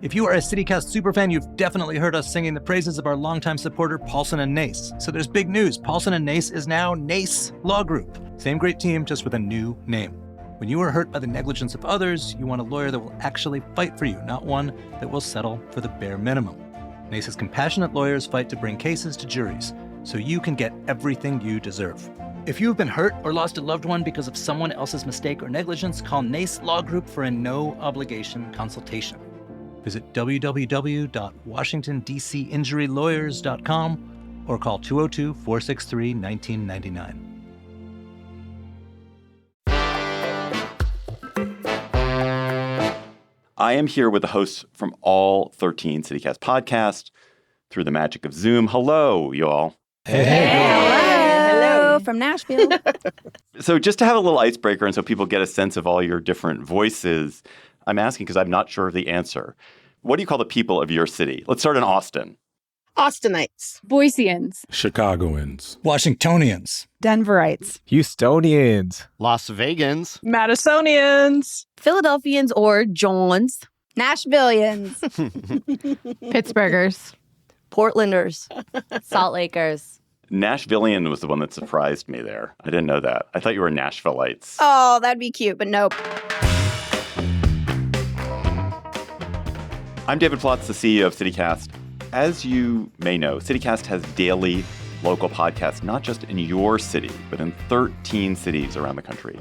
If you are a CityCast superfan, you've definitely heard us singing the praises of our longtime supporter, Paulson and Nace. So there's big news. Paulson and Nace is now Nace Law Group. Same great team, just with a new name. When you are hurt by the negligence of others, you want a lawyer that will actually fight for you, not one that will settle for the bare minimum. Nace's compassionate lawyers fight to bring cases to juries, so you can get everything you deserve. If you have been hurt or lost a loved one because of someone else's mistake or negligence, call Nace Law Group for a no-obligation consultation. Visit www.washingtondcinjurylawyers.com or call 202-463-1999. I am here with the hosts from all 13 CityCast podcasts through the magic of Zoom. Hello, y'all. Hello from Nashville. So just to have a little icebreaker and so people get a sense of all your different voices, I'm asking because I'm not sure of the answer. What do you call the people of your city? Let's start in Austin. Austinites. Boiseans. Chicagoans. Washingtonians. Denverites. Houstonians. Las Vegans. Madisonians. Philadelphians or Johns. Nashvillians. Pittsburghers. Portlanders. Salt Lakers. Nashvillian was the one that surprised me there. I didn't know that. I thought you were Nashvilleites. Oh, that'd be cute, but nope. I'm David Plotz, the CEO of CityCast. As you may know, CityCast has daily local podcasts, not just in your city, but in 13 cities around the country.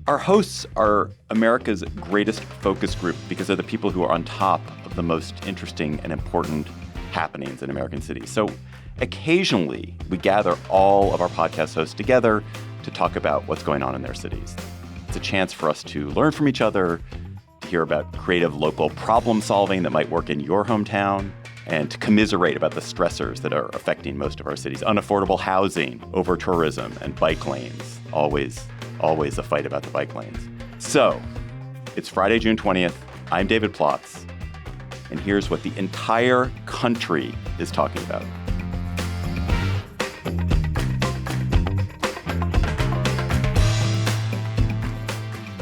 Our hosts are America's greatest focus group because they're the people who are on top of the most interesting and important happenings in American cities. So occasionally, we gather all of our podcast hosts together to talk about what's going on in their cities. It's a chance for us to learn from each other, to hear about creative local problem solving that might work in your hometown, and to commiserate about the stressors that are affecting most of our cities. Unaffordable housing, over-tourism, and bike lanes. Always a fight about the bike lanes. So, it's Friday, June 20th. I'm David Plotz. And here's what the entire country is talking about.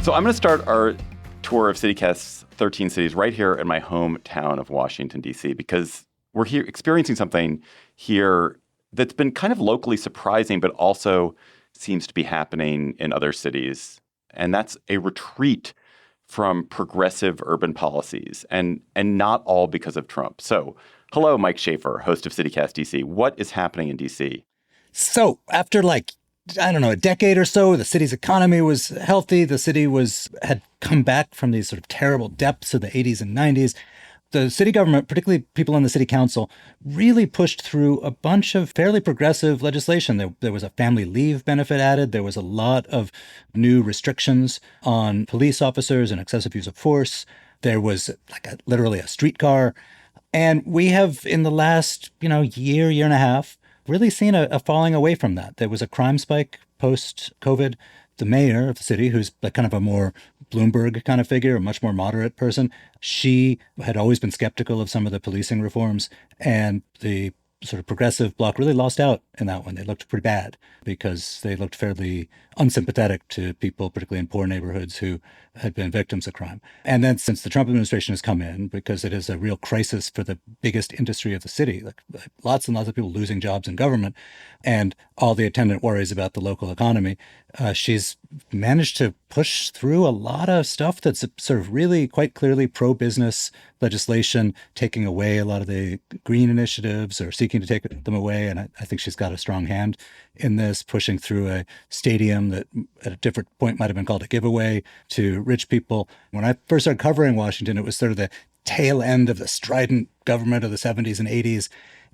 So I'm going to start our tour of CityCast's 13 cities right here in my hometown of Washington, D.C., because we're here experiencing something here that's been kind of locally surprising, but also seems to be happening in other cities. And that's a retreat from progressive urban policies, and not all because of Trump. So, hello, Mike Schaffer, host of CityCast DC. What is happening in DC? So after a decade or so, the city's economy was healthy. The city had come back from these sort of terrible depths of the 80s and 90s. The city government, particularly people on the city council, really pushed through a bunch of fairly progressive legislation. There was a family leave benefit added. There was a lot of new restrictions on police officers and excessive use of force. There was literally a streetcar. And we have, in the last, year and a half, really seen a falling away from that. There was a crime spike post-COVID. The mayor of the city, who's kind of a more Bloomberg kind of figure, a much more moderate person, she had always been skeptical of some of the policing reforms, and the sort of progressive bloc really lost out in that one. They looked pretty bad because they looked fairly unsympathetic to people, particularly in poor neighborhoods, who had been victims of crime. And then since the Trump administration has come in, because it is a real crisis for the biggest industry of the city, lots and lots of people losing jobs in government, and all the attendant worries about the local economy, she's managed to push through a lot of stuff that's sort of really quite clearly pro-business legislation, taking away a lot of the green initiatives or seeking to take them away. And I think she's got a strong hand in this, pushing through a stadium that at a different point might have been called a giveaway to rich people. When I first started covering Washington, it was sort of the tail end of the strident government of the 70s and 80s.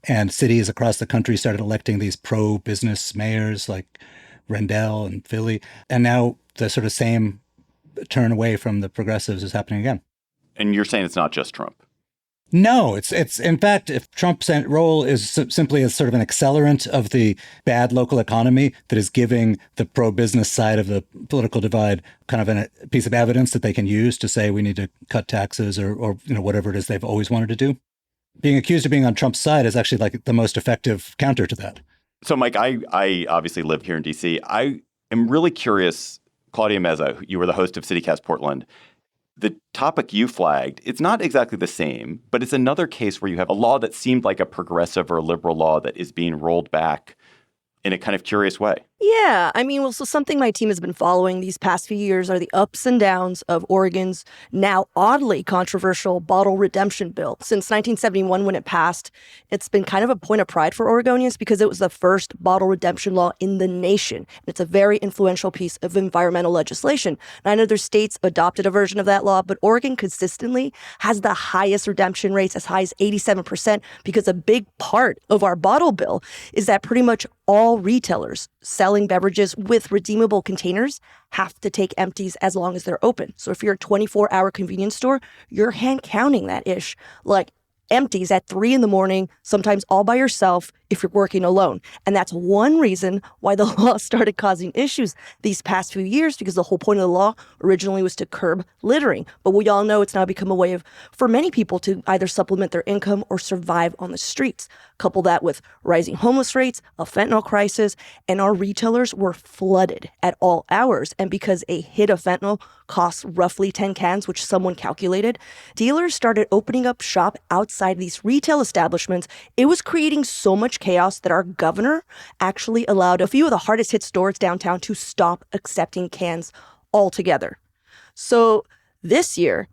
And cities across the country started electing these pro-business mayors like Rendell and Philly. And now the sort of same turn away from the progressives is happening again. And you're saying it's not just Trump? No, it's in fact, if Trump's role is simply as sort of an accelerant of the bad local economy that is giving the pro-business side of the political divide kind of a piece of evidence that they can use to say we need to cut taxes or whatever it is they've always wanted to do. Being accused of being on Trump's side is actually the most effective counter to that. So, Mike, I obviously live here in D.C. I am really curious, Claudia Meza, you were the host of CityCast Portland. The topic you flagged, it's not exactly the same, but it's another case where you have a law that seemed like a progressive or liberal law that is being rolled back in a kind of curious way. Yeah, I mean, well, so something my team has been following these past few years are the ups and downs of Oregon's now oddly controversial bottle redemption bill. Since 1971, when it passed, it's been kind of a point of pride for Oregonians because it was the first bottle redemption law in the nation. It's a very influential piece of environmental legislation. 9 other states adopted a version of that law, but Oregon consistently has the highest redemption rates, as high as 87%, because a big part of our bottle bill is that pretty much all retailers selling beverages with redeemable containers have to take empties as long as they're open. So if you're a 24-hour convenience store, you're hand counting that ish, like empties at 3 a.m, sometimes all by yourself if you're working alone. And that's one reason why the law started causing issues these past few years, because the whole point of the law originally was to curb littering. But we all know it's now become a way for many people to either supplement their income or survive on the streets. Couple that with rising homeless rates, a fentanyl crisis, and our retailers were flooded at all hours. And because a hit of fentanyl costs roughly 10 cans, which someone calculated, dealers started opening up shop outside these retail establishments. It was creating so much chaos that our governor actually allowed a few of the hardest hit stores downtown to stop accepting cans altogether. So this year,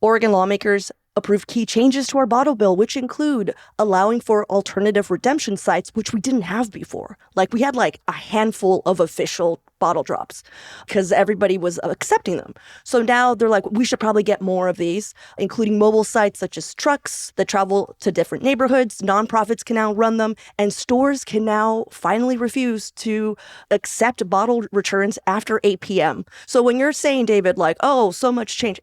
Oregon lawmakers approved key changes to our bottle bill, which include allowing for alternative redemption sites, which we didn't have before. Like we had like a handful of official bottle drops because everybody was accepting them. So now they're like, we should probably get more of these, including mobile sites such as trucks that travel to different neighborhoods. Nonprofits can now run them, and stores can now finally refuse to accept bottle returns after 8 p.m. So when you're saying, David, like, oh, so much change,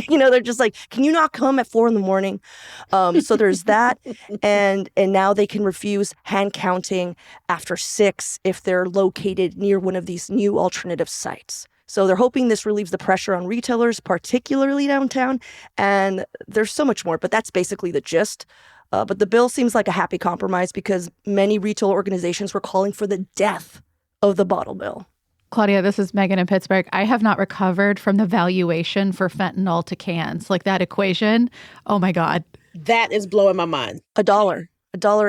they're just like, can you not come at 4 a.m? So there's that. And now they can refuse hand counting after 6 if they're located near one of these new alternative sites. So they're hoping this relieves the pressure on retailers, particularly downtown. And there's so much more, but that's basically the gist. But the bill seems like a happy compromise because many retail organizations were calling for the death of the bottle bill. Claudia, this is Megan in Pittsburgh. I have not recovered from the valuation for fentanyl to cans. Like that equation. Oh, my God. That is blowing my mind. $1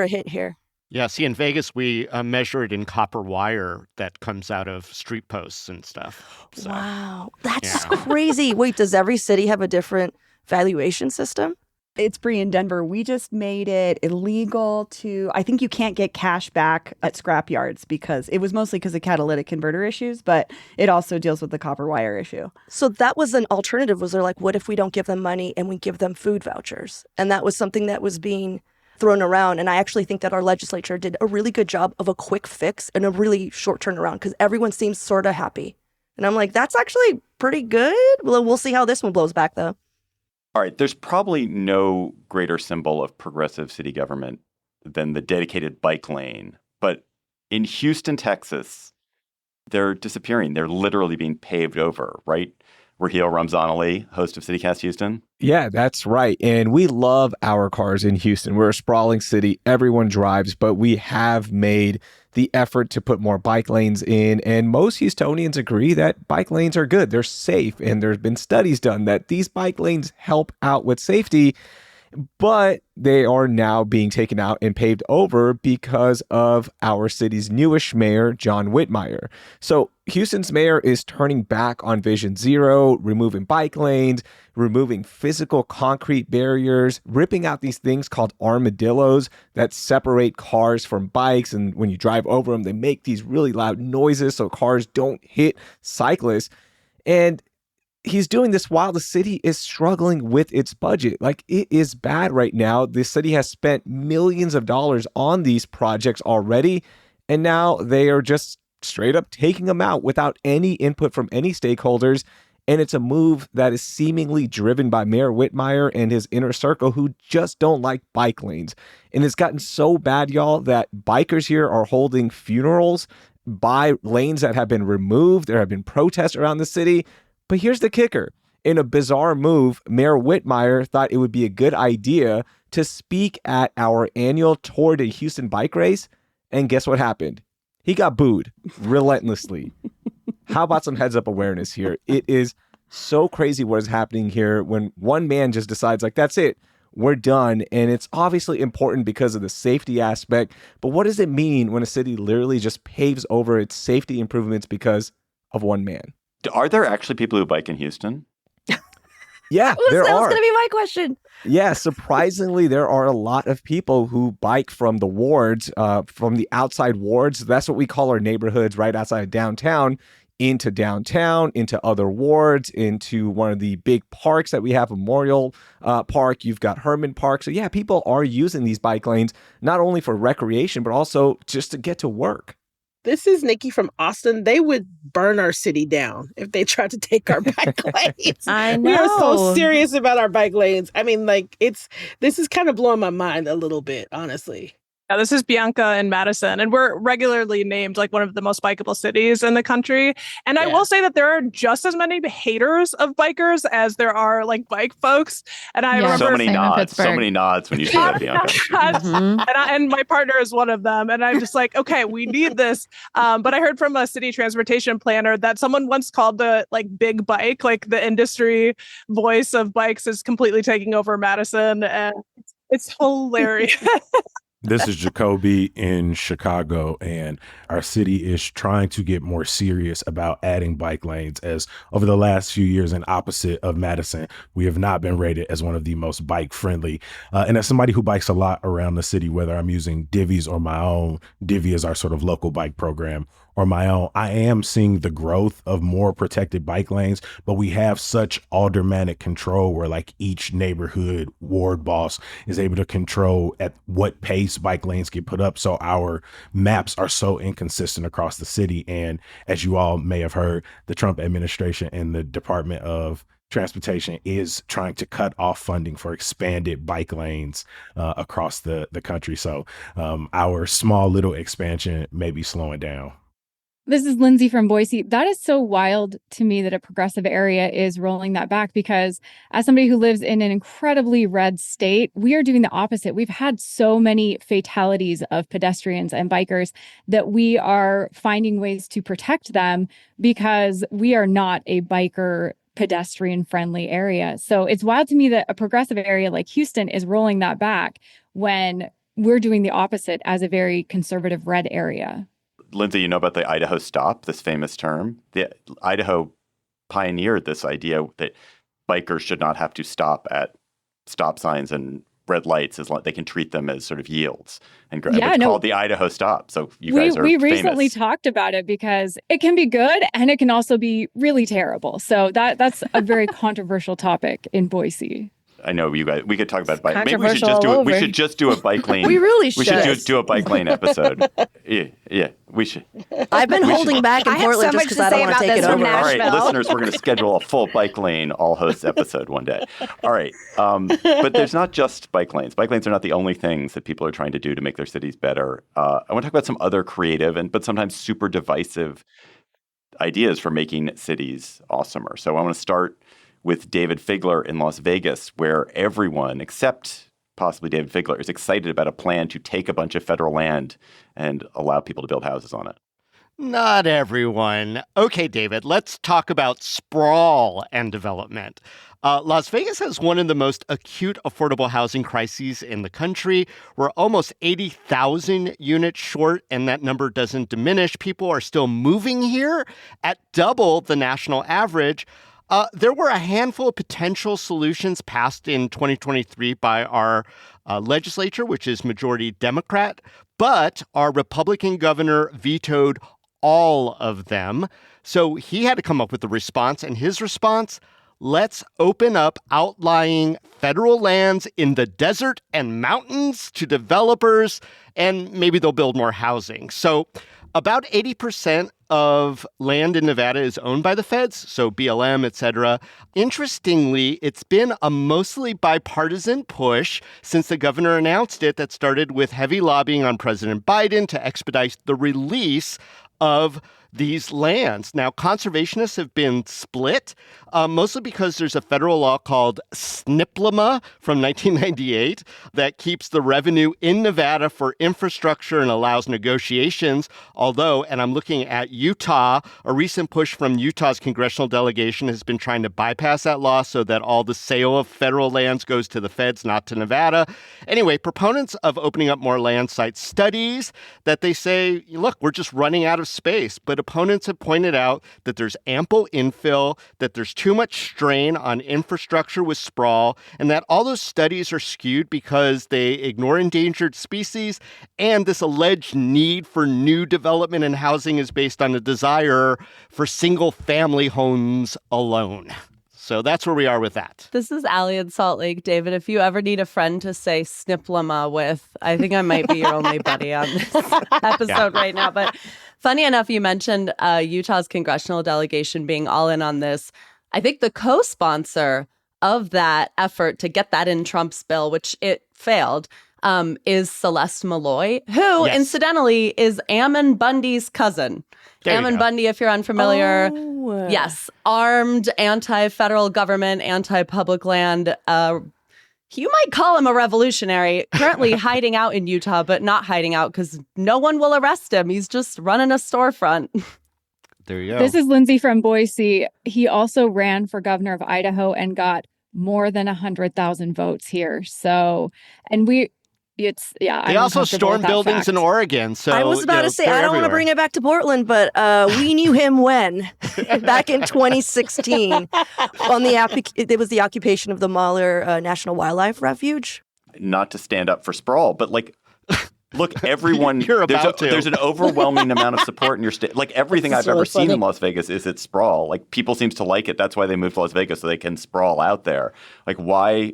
a hit here. Yeah, see, in Vegas, we measure it in copper wire that comes out of street posts and stuff. So, wow. That's crazy. Wait, does every city have a different valuation system? It's Bree in Denver. We just made it illegal to, I think you can't get cash back at scrap yards because it was mostly because of catalytic converter issues, but it also deals with the copper wire issue. So that was an alternative. Was there like, what if we don't give them money and we give them food vouchers? And that was something that was being thrown around. And I actually think that our legislature did a really good job of a quick fix and a really short turnaround because everyone seems sort of happy. And I'm like, that's actually pretty good. Well, we'll see how this one blows back, though. All right, there's probably no greater symbol of progressive city government than the dedicated bike lane. But in Houston, Texas, they're disappearing. They're literally being paved over, right? Raheel Ramzan-Ali, host of CityCast Houston. Yeah, that's right. And we love our cars in Houston. We're a sprawling city. Everyone drives, but we have made the effort to put more bike lanes in. And most Houstonians agree that bike lanes are good. They're safe. And there's been studies done that these bike lanes help out with safety. But they are now being taken out and paved over because of our city's newish mayor, John Whitmire. So Houston's mayor is turning back on Vision Zero, removing bike lanes, removing physical concrete barriers, ripping out these things called armadillos that separate cars from bikes. And when you drive over them, they make these really loud noises so cars don't hit cyclists. And he's doing this while the city is struggling with its budget. Like, it is bad right now. The city has spent millions of dollars on these projects already, and now they are just straight up taking them out without any input from any stakeholders. And it's a move that is seemingly driven by Mayor Whitmire and his inner circle who just don't like bike lanes. And it's gotten so bad, y'all, that bikers here are holding funerals by lanes that have been removed. There have been protests around the city. But here's the kicker. In a bizarre move, Mayor Whitmire thought it would be a good idea to speak at our annual Tour de Houston bike race. And guess what happened? He got booed relentlessly. How about some heads up awareness here? It is so crazy what is happening here when one man just decides, like, that's it. We're done. And it's obviously important because of the safety aspect. But what does it mean when a city literally just paves over its safety improvements because of one man? Are there actually people who bike in Houston? Yeah, there That was are. going to be my question. Yeah, surprisingly, there are a lot of people who bike from the wards, from the outside wards. That's what we call our neighborhoods right outside of downtown, into other wards, into one of the big parks that we have, Memorial Park. You've got Herman Park. So yeah, people are using these bike lanes, not only for recreation, but also just to get to work. This is Nikki from Austin. They would burn our city down if they tried to take our bike lanes. I know. We are so serious about our bike lanes. I mean, like, this is kind of blowing my mind a little bit, honestly. Yeah, this is Bianca in Madison, and we're regularly named like one of the most bikeable cities in the country. And I will say that there are just as many haters of bikers as there are like bike folks. And I remember So many nods when you say that, Bianca. and my partner is one of them. And I'm just like, okay, we need this. But I heard from a city transportation planner that someone once called the like big bike, like the industry voice of bikes is completely taking over Madison. And it's hilarious. This is Jacoby in Chicago, and our city is trying to get more serious about adding bike lanes, as over the last few years, in opposite of Madison, we have not been rated as one of the most bike friendly. And as somebody who bikes a lot around the city, whether I'm using Divvies or my own, Divvy is our sort of local bike program, or my own, I am seeing the growth of more protected bike lanes, but we have such aldermanic control where like each neighborhood ward boss is able to control at what pace bike lanes get put up. So our maps are so inconsistent across the city. And as you all may have heard, the Trump administration and the Department of Transportation is trying to cut off funding for expanded bike lanes across the country. So our small little expansion may be slowing down. This is Lindsay from Boise. That is so wild to me that a progressive area is rolling that back, because as somebody who lives in an incredibly red state, we are doing the opposite. We've had so many fatalities of pedestrians and bikers that we are finding ways to protect them because we are not a biker pedestrian friendly area. So it's wild to me that a progressive area like Houston is rolling that back when we're doing the opposite as a very conservative red area. Lindsay, you know about the Idaho stop, this famous term? The Idaho pioneered this idea that bikers should not have to stop at stop signs and red lights as long they can treat them as sort of yields. And it's called the Idaho stop. So you guys are we famous. recently talked about it because it can be good and it can also be really terrible. So that's a very controversial topic in Boise. I know you guys. We could talk about bike. Maybe we should Controversial just do all it. We over. should just do a bike lane. We really should. We should do a bike lane episode. Yeah, we should. I've been holding back in I have Portland so just much because to I don't say want to about take it this from over. All right, Nashville. listeners, we're going to schedule a full bike lane all hosts episode one day. All right, but there's not just bike lanes. Bike lanes are not the only things that people are trying to do to make their cities better. I want to talk about some other creative but sometimes super divisive ideas for making cities awesomer. So I want to start with David Figler in Las Vegas, where everyone except possibly David Figler is excited about a plan to take a bunch of federal land and allow people to build houses on it. Not everyone. Okay, David, let's talk about sprawl and development. Las Vegas has one of the most acute affordable housing crises in the country. We're almost 80,000 units short, and that number doesn't diminish. People are still moving here at double the national average. There were a handful of potential solutions passed in 2023 by our legislature, which is majority Democrat, but our Republican governor vetoed all of them. So he had to come up with a response, and his response: let's open up outlying federal lands in the desert and mountains to developers, and maybe they'll build more housing. So about 80% of land in Nevada is owned by the feds, so BLM, et cetera. Interestingly, it's been a mostly bipartisan push since the governor announced it, that started with heavy lobbying on President Biden to expedite the release of these lands. Now, conservationists have been split, mostly because there's a federal law called SNPLMA from 1998 that keeps the revenue in Nevada for infrastructure and allows negotiations. Although, and I'm looking at Utah, a recent push from Utah's congressional delegation has been trying to bypass that law so that all the sale of federal lands goes to the feds, not to Nevada. Anyway, proponents of opening up more land cite studies that they say, look, we're just running out of space. But opponents have pointed out that there's ample infill, that there's too much strain on infrastructure with sprawl, and that all those studies are skewed because they ignore endangered species, and this alleged need for new development and housing is based on a desire for single-family homes alone. So that's where we are with that. This is Allie in Salt Lake. David, if you ever need a friend to say SNPLMA with, I think I might be your only buddy on this episode right now. But funny enough, you mentioned Utah's congressional delegation being all in on this. I think the co-sponsor of that effort to get that in Trump's bill, which it failed, is Celeste Malloy, who, incidentally, is Ammon Bundy's cousin. Ammon Bundy, if you're unfamiliar, yes, armed, anti-federal government, anti-public land. You might call him a revolutionary, currently hiding out in Utah, but not hiding out because no one will arrest him. He's just running a storefront. There you go. This is Lindsay from Boise. He also ran for governor of Idaho and got more than 100,000 votes here. So, and they also stormed buildings in Oregon. So I was about to say, I don't want to bring it back to Portland, but we knew him when? Back in 2016. It was the occupation of the Mahler National Wildlife Refuge. Not to stand up for sprawl, but look, everyone, there's an overwhelming amount of support in your state. Like everything I've ever seen in Las Vegas is it sprawl. Like people seems to like it. That's why they moved to Las Vegas, so they can sprawl out there. Like why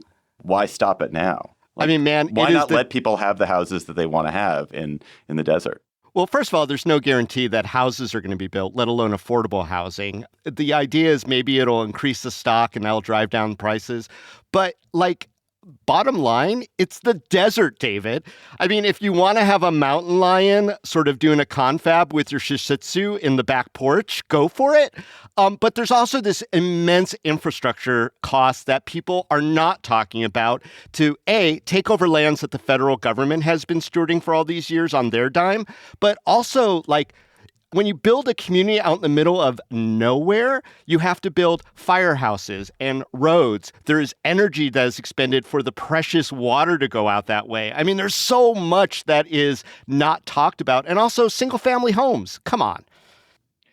stop it now? I mean, man, why not let people have the houses that they want to have in the desert? Well, first of all, there's no guarantee that houses are going to be built, let alone affordable housing. The idea is maybe it'll increase the stock and that'll drive down prices. But bottom line, it's the desert, David. I mean, if you want to have a mountain lion sort of doing a confab with your shih tzu in the back porch, go for it. But there's also this immense infrastructure cost that people are not talking about to, A, take over lands that the federal government has been stewarding for all these years on their dime, but also when you build a community out in the middle of nowhere, you have to build firehouses and roads. There is energy that is expended for the precious water to go out that way. I mean, there's so much that is not talked about. And also single-family homes. Come on.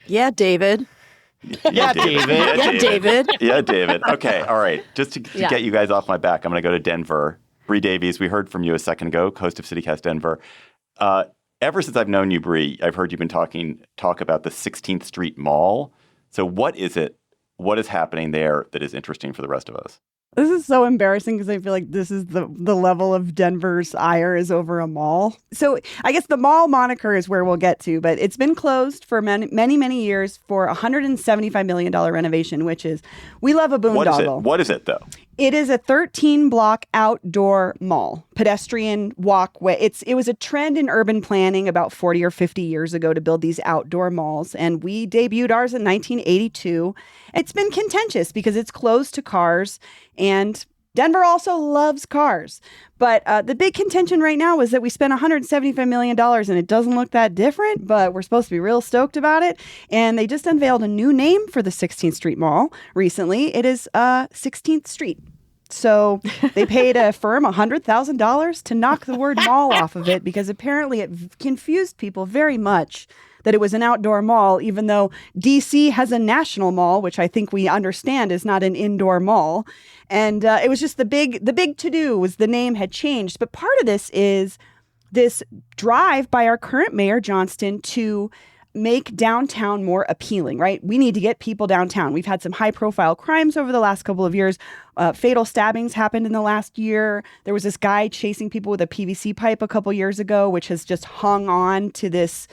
Yeah, David. Yeah, David. Yeah, David. Yeah, David. Okay, all right. Just to get you guys off my back, I'm going to go to Denver. Bree Davies, we heard from you a second ago, host of CityCast Denver. Ever since I've known you, Bree, I've heard you've been talk about the 16th Street Mall. So what is it? What is happening there that is interesting for the rest of us? This is so embarrassing because I feel like this is the level of Denver's ire is over a mall. So I guess the mall moniker is where we'll get to, but it's been closed for many years for a $175 million renovation, which is, we love a boondoggle. What is it, though? It is a 13-block outdoor mall, pedestrian walkway. It was a trend in urban planning about 40 or 50 years ago to build these outdoor malls, and we debuted ours in 1982. It's been contentious because it's closed to cars, and Denver also loves cars. But the big contention right now is that we spent $175 million and it doesn't look that different, but we're supposed to be real stoked about it. And they just unveiled a new name for the 16th Street Mall recently. It is 16th Street. So they paid a firm $100,000 to knock the word mall off of it because apparently it confused people very much that it was an outdoor mall, even though DC has a national mall, which I think we understand is not an indoor mall. And it was just the big to-do was the name had changed. But part of this is this drive by our current mayor, Johnston, to make downtown more appealing, right? We need to get people downtown. We've had some high-profile crimes over the last couple of years. Fatal stabbings happened in the last year. There was this guy chasing people with a PVC pipe a couple years ago, which has just hung on to this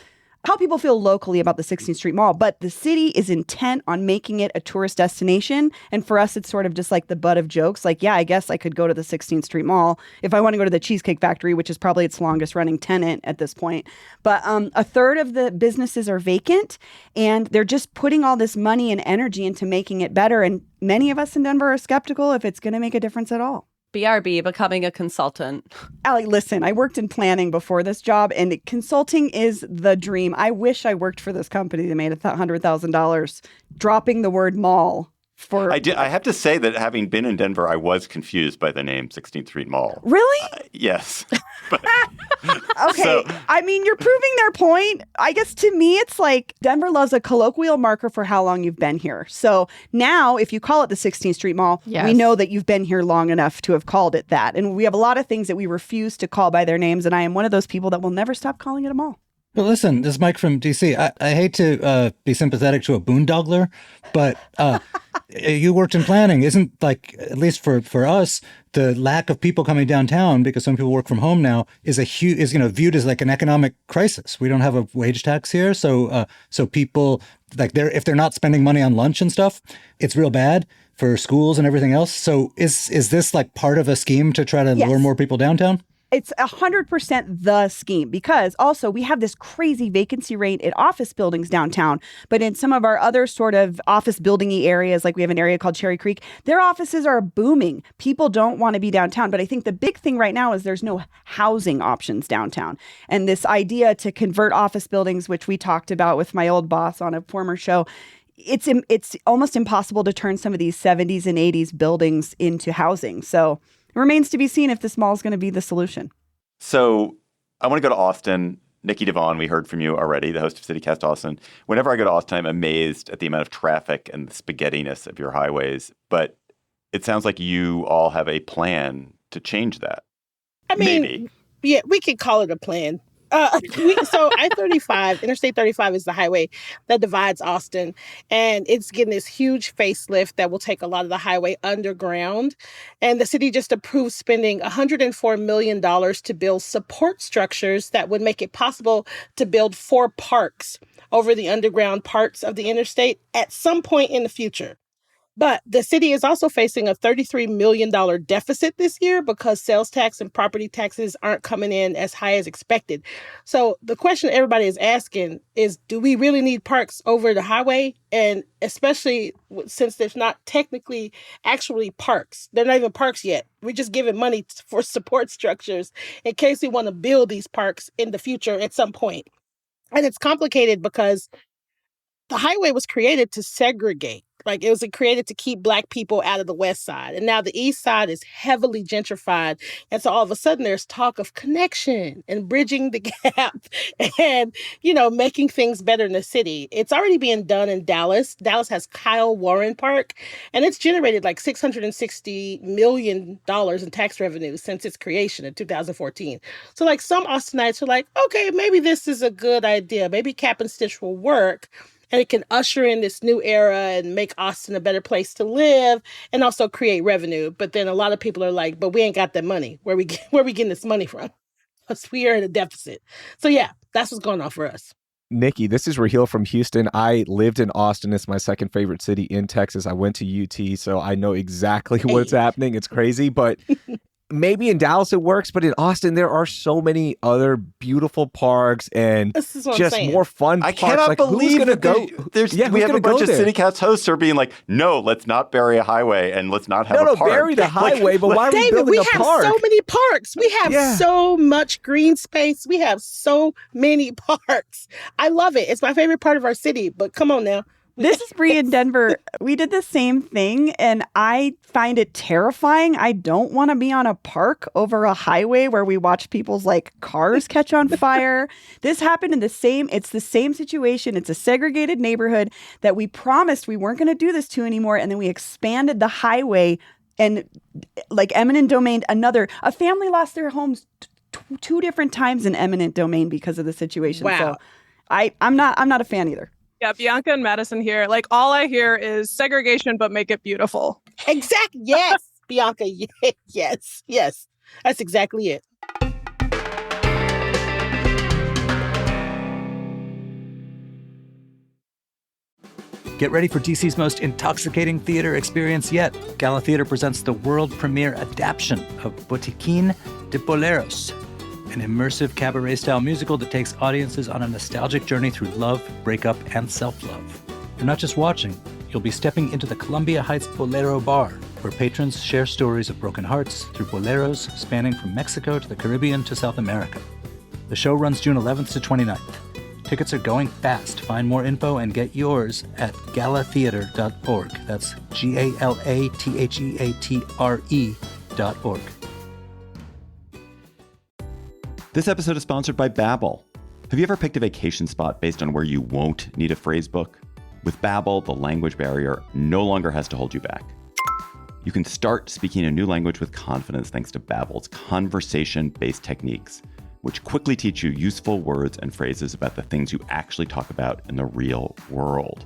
how people feel locally about the 16th Street Mall, but the city is intent on making it a tourist destination. And for us, it's sort of just like the butt of jokes. Like, yeah, I guess I could go to the 16th Street Mall if I want to go to the Cheesecake Factory, which is probably its longest running tenant at this point. But a third of the businesses are vacant, and they're just putting all this money and energy into making it better. And many of us in Denver are skeptical if it's going to make a difference at all. BRB, becoming a consultant. Allie, listen, I worked in planning before this job, and consulting is the dream. I wish I worked for this company that made $100,000 dropping the word mall. I have to say that having been in Denver, I was confused by the name 16th Street Mall. Really? Yes. Okay. So, I mean, you're proving their point. I guess to me, it's like Denver loves a colloquial marker for how long you've been here. So now if you call it the 16th Street Mall, we know that you've been here long enough to have called it that. And we have a lot of things that we refuse to call by their names. And I am one of those people that will never stop calling it a mall. But listen, this is Mike from DC. I hate to be sympathetic to a boondoggler, but you worked in planning. Isn't, like, at least for us, the lack of people coming downtown because some people work from home now is viewed as like an economic crisis. We don't have a wage tax here, so people, like, if they're not spending money on lunch and stuff, it's real bad for schools and everything else. So is this like part of a scheme to try to lure more people downtown? It's 100% the scheme, because also we have this crazy vacancy rate at office buildings downtown. But in some of our other sort of office building-y areas, like we have an area called Cherry Creek, their offices are booming. People don't want to be downtown. But I think the big thing right now is there's no housing options downtown. And this idea to convert office buildings, which we talked about with my old boss on a former show, it's almost impossible to turn some of these 70s and 80s buildings into housing. So it remains to be seen if this mall is going to be the solution. So I want to go to Austin. Nikki Devon, we heard from you already, the host of CityCast Austin. Whenever I go to Austin, I'm amazed at the amount of traffic and the spaghettiness of your highways. But it sounds like you all have a plan to change that. I mean, maybe. Yeah, we could call it a plan. So I-35, Interstate 35 is the highway that divides Austin, and it's getting this huge facelift that will take a lot of the highway underground. And the city just approved spending $104 million to build support structures that would make it possible to build 4 parks over the underground parts of the interstate at some point in the future. But the city is also facing a $33 million deficit this year because sales tax and property taxes aren't coming in as high as expected. So the question everybody is asking is, do we really need parks over the highway? And especially since there's not technically actually parks. They're not even parks yet. We're just giving money for support structures in case we want to build these parks in the future at some point. And it's complicated because the highway was created to segregate. Like, it was created to keep Black people out of the West Side. And now the East Side is heavily gentrified. And so all of a sudden there's talk of connection and bridging the gap and, making things better in the city. It's already being done in Dallas. Dallas has Kyle Warren Park, and it's generated like $660 million in tax revenue since its creation in 2014. So like some Austinites are like, okay, maybe this is a good idea. Maybe Cap and Stitch will work. And it can usher in this new era and make Austin a better place to live and also create revenue. But then a lot of people are like, but we ain't got that money. Where we getting this money from? Because we are in a deficit. So yeah, that's what's going on for us. Nikki, this is Raheel from Houston. I lived in Austin. It's my second favorite city in Texas. I went to UT, so I know exactly what's happening. It's crazy, but maybe in Dallas it works, but in Austin there are so many other beautiful parks and just more fun parks. I cannot believe who's gonna go. We have a bunch of CityCast hosts who are being like, no, let's not bury a highway and let's not have a park. No, bury the highway, but why are we building a park? We have so many parks. We have so much green space. We have so many parks. I love it. It's my favorite part of our city, but come on now. This is Bree in Denver. We did the same thing, and I find it terrifying. I don't want to be on a park over a highway where we watch people's cars catch on fire. This happened it's the same situation. It's a segregated neighborhood that we promised we weren't going to do this to anymore, and then we expanded the highway and eminent domain. A family lost their homes 2 different times in eminent domain because of the situation. Wow. So I'm not a fan either. Yeah, Bianca and Madison here. All I hear is segregation, but make it beautiful. Exactly. Yes, Bianca. Yes. That's exactly it. Get ready for DC's most intoxicating theater experience yet. Gala Theater presents the world premiere adaptation of Botiquín de Boleros, an immersive cabaret-style musical that takes audiences on a nostalgic journey through love, breakup, and self-love. You're not just watching, you'll be stepping into the Columbia Heights Bolero Bar, where patrons share stories of broken hearts through boleros spanning from Mexico to the Caribbean to South America. The show runs June 11th to 29th. Tickets are going fast. Find more info and get yours at galatheatre.org. That's GALATHEATRE.org. This episode is sponsored by Babbel. Have you ever picked a vacation spot based on where you won't need a phrase book? With Babbel, the language barrier no longer has to hold you back. You can start speaking a new language with confidence thanks to Babbel's conversation-based techniques, which quickly teach you useful words and phrases about the things you actually talk about in the real world.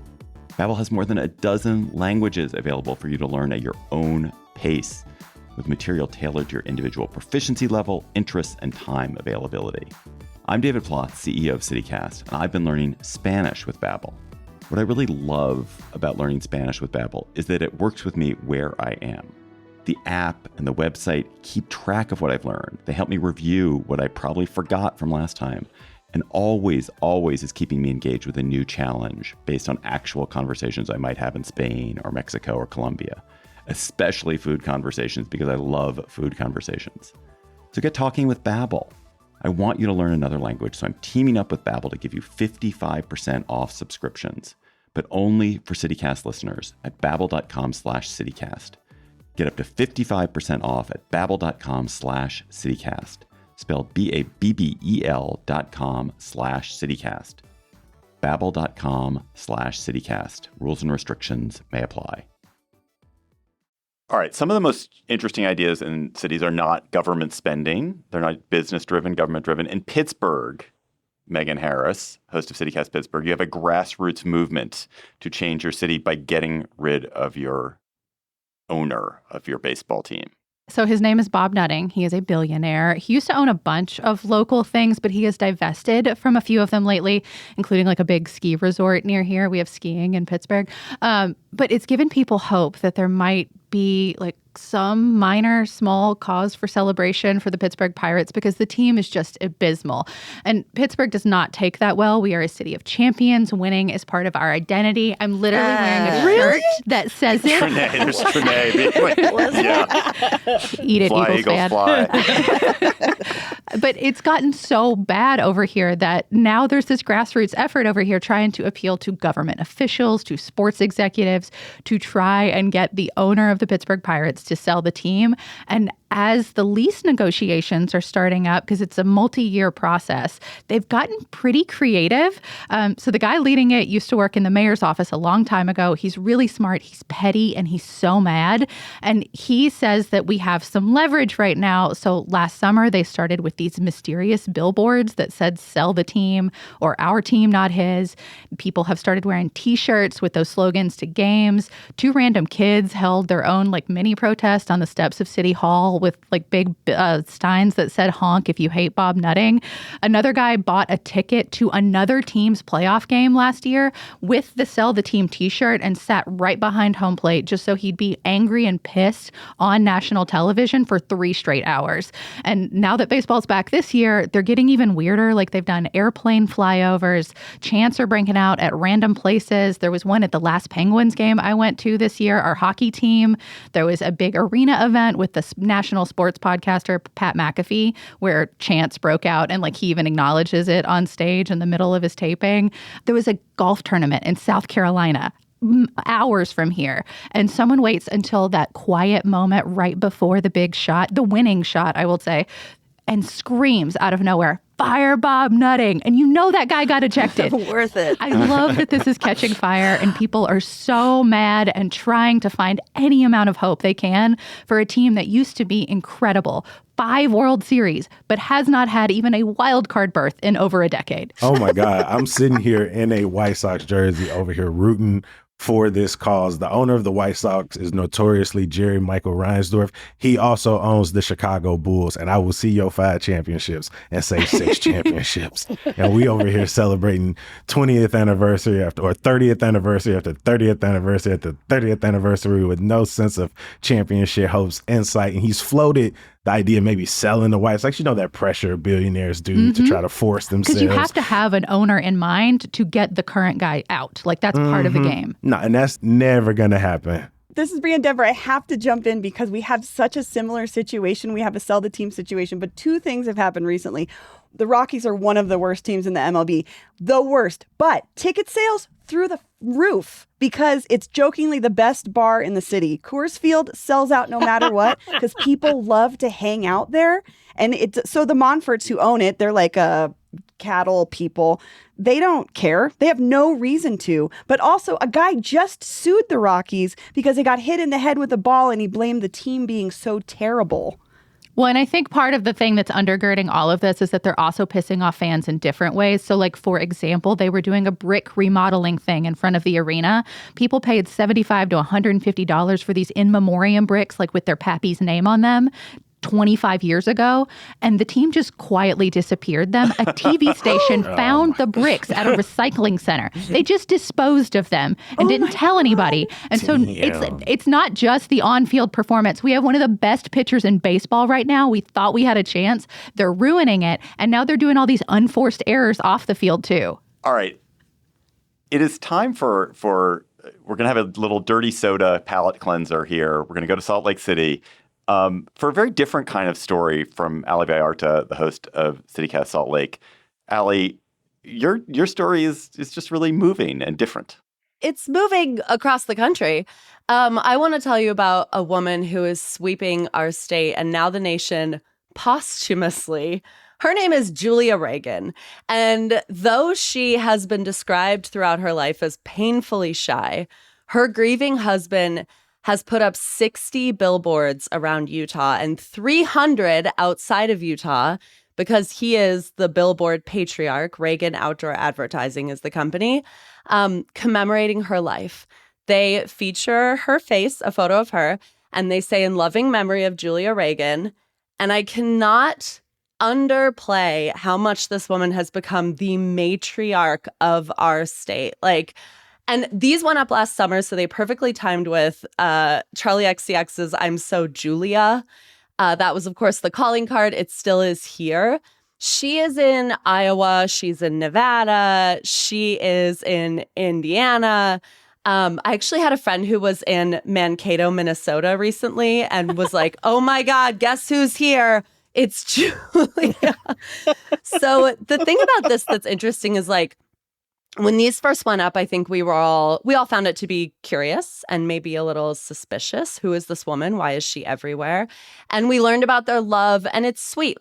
Babbel has more than a dozen languages available for you to learn at your own pace, with material tailored to your individual proficiency level, interests, and time availability. I'm David Plotz, CEO of CityCast, and I've been learning Spanish with Babbel. What I really love about learning Spanish with Babbel is that it works with me where I am. The app and the website keep track of what I've learned. They help me review what I probably forgot from last time, and always is keeping me engaged with a new challenge based on actual conversations I might have in Spain or Mexico or Colombia, especially food conversations because I love food conversations. So get talking with Babbel. I want you to learn another language, so I'm teaming up with Babbel to give you 55% off subscriptions, but only for CityCast listeners at babbel.com/CityCast. Get up to 55% off at babbel.com/CityCast. Spelled BABBEL.com/CityCast. Babbel.com/CityCast. Rules and restrictions may apply. All right. Some of the most interesting ideas in cities are not government spending. They're not business-driven, government-driven. In Pittsburgh, Megan Harris, host of CityCast Pittsburgh, you have a grassroots movement to change your city by getting rid of your owner of your baseball team. So his name is Bob Nutting. He is a billionaire. He used to own a bunch of local things, but he has divested from a few of them lately, including like a big ski resort near here. We have skiing in Pittsburgh. But it's given people hope that there might be like some minor, small cause for celebration for the Pittsburgh Pirates because the team is just abysmal. And Pittsburgh does not take that well. We are a city of champions. Winning is part of our identity. I'm literally wearing a shirt that says it. Trinae, there's Trinae. Yeah. Eat it, fly, Eagles fan. fly. But it's gotten so bad over here that now there's this grassroots effort over here trying to appeal to government officials, to sports executives, to try and get the owner of the Pittsburgh Pirates to sell the team. And as the lease negotiations are starting up, because it's a multi-year process, they've gotten pretty creative. So the guy leading it used to work in the mayor's office a long time ago. He's really smart. He's petty and he's so mad. And he says that we have some leverage right now. So last summer, they started with these mysterious billboards that said sell the team or our team, not his. People have started wearing T-shirts with those slogans to games. 2 random kids held their own like mini protest on the steps of City Hall with like big signs that said honk if you hate Bob Nutting. Another guy bought a ticket to another team's playoff game last year with the sell the team T-shirt and sat right behind home plate just so he'd be angry and pissed on national television for 3 straight hours. And now that baseball's back this year, they're getting even weirder. Like they've done airplane flyovers. Chants are breaking out at random places. There was one at the last Penguins game I went to this year, our hockey team. There was a big arena event with the national sports podcaster Pat McAfee where chants broke out and like he even acknowledges it on stage in the middle of his taping. There was a golf tournament in South Carolina hours from here. And someone waits until that quiet moment right before the big shot, the winning shot, I will say, and screams out of nowhere, "Fire Bob Nutting." And you know that guy got ejected. Worth it. I love that this is catching fire and people are so mad and trying to find any amount of hope they can for a team that used to be incredible. 5 World Series, but has not had even a wild card berth in over a decade. Oh my God. I'm sitting here in a White Sox jersey over here rooting for this cause. The owner of the White Sox is notoriously Jerry Michael Reinsdorf. He also owns the Chicago Bulls, and I will see your 5 championships and say 6 championships. And we over here celebrating 20th anniversary after, or 30th anniversary after 30th anniversary after 30th anniversary with no sense of championship hopes in sight. And he's floated the idea of maybe selling the White Sox. You know that pressure billionaires do to try to force themselves. Because you have to have an owner in mind to get the current guy out. Like, that's part of the game. No, and that's never going to happen. This is Bria and Denver. I have to jump in because we have such a similar situation. We have a sell the team situation, but 2 things have happened recently. The Rockies are one of the worst teams in the MLB, the worst, but ticket sales through the roof because it's jokingly the best bar in the city. Coors Field sells out no matter what because people love to hang out there. And it's so the Monforts who own it, they're like cattle people. They don't care. They have no reason to. But also, a guy just sued the Rockies because he got hit in the head with a ball and he blamed the team being so terrible. Well, and I think part of the thing that's undergirding all of this is that they're also pissing off fans in different ways. So, like, for example, they were doing a brick remodeling thing in front of the arena. People paid $75 to $150 for these in memoriam bricks, like with their pappy's name on them, 25 years ago, and the team just quietly disappeared them. A TV station found the bricks at a recycling center. They just disposed of them and didn't tell anybody. And so it's not just the on-field performance. We have one of the best pitchers in baseball right now. We thought we had a chance. They're ruining it, and now they're doing all these unforced errors off the field too. All right. It is time for we're going to have a little dirty soda palate cleanser here. We're going to go to Salt Lake City. For a very different kind of story from Ali Vallarta, the host of CityCast Salt Lake. Ali, your story is just really moving and different. It's moving across the country. I want to tell you about a woman who is sweeping our state and now the nation posthumously. Her name is Julia Reagan. And though she has been described throughout her life as painfully shy, her grieving husband has put up 60 billboards around Utah and 300 outside of Utah because he is the billboard patriarch. Reagan Outdoor Advertising is the company, commemorating her life. They feature her face, a photo of her, and they say, "In loving memory of Julia Reagan." And I cannot underplay how much this woman has become the matriarch of our state. And these went up last summer, so they perfectly timed with Charlie XCX's I'm So Julia. That was, of course, the calling card. It still is here. She is in Iowa. She's in Nevada. She is in Indiana. I actually had a friend who was in Mankato, Minnesota recently and was like, oh, my God, guess who's here? It's Julia. So the thing about this that's interesting is when these first went up, I think we all found it to be curious and maybe a little suspicious. Who is this woman? Why is she everywhere? And we learned about their love, and it's sweet.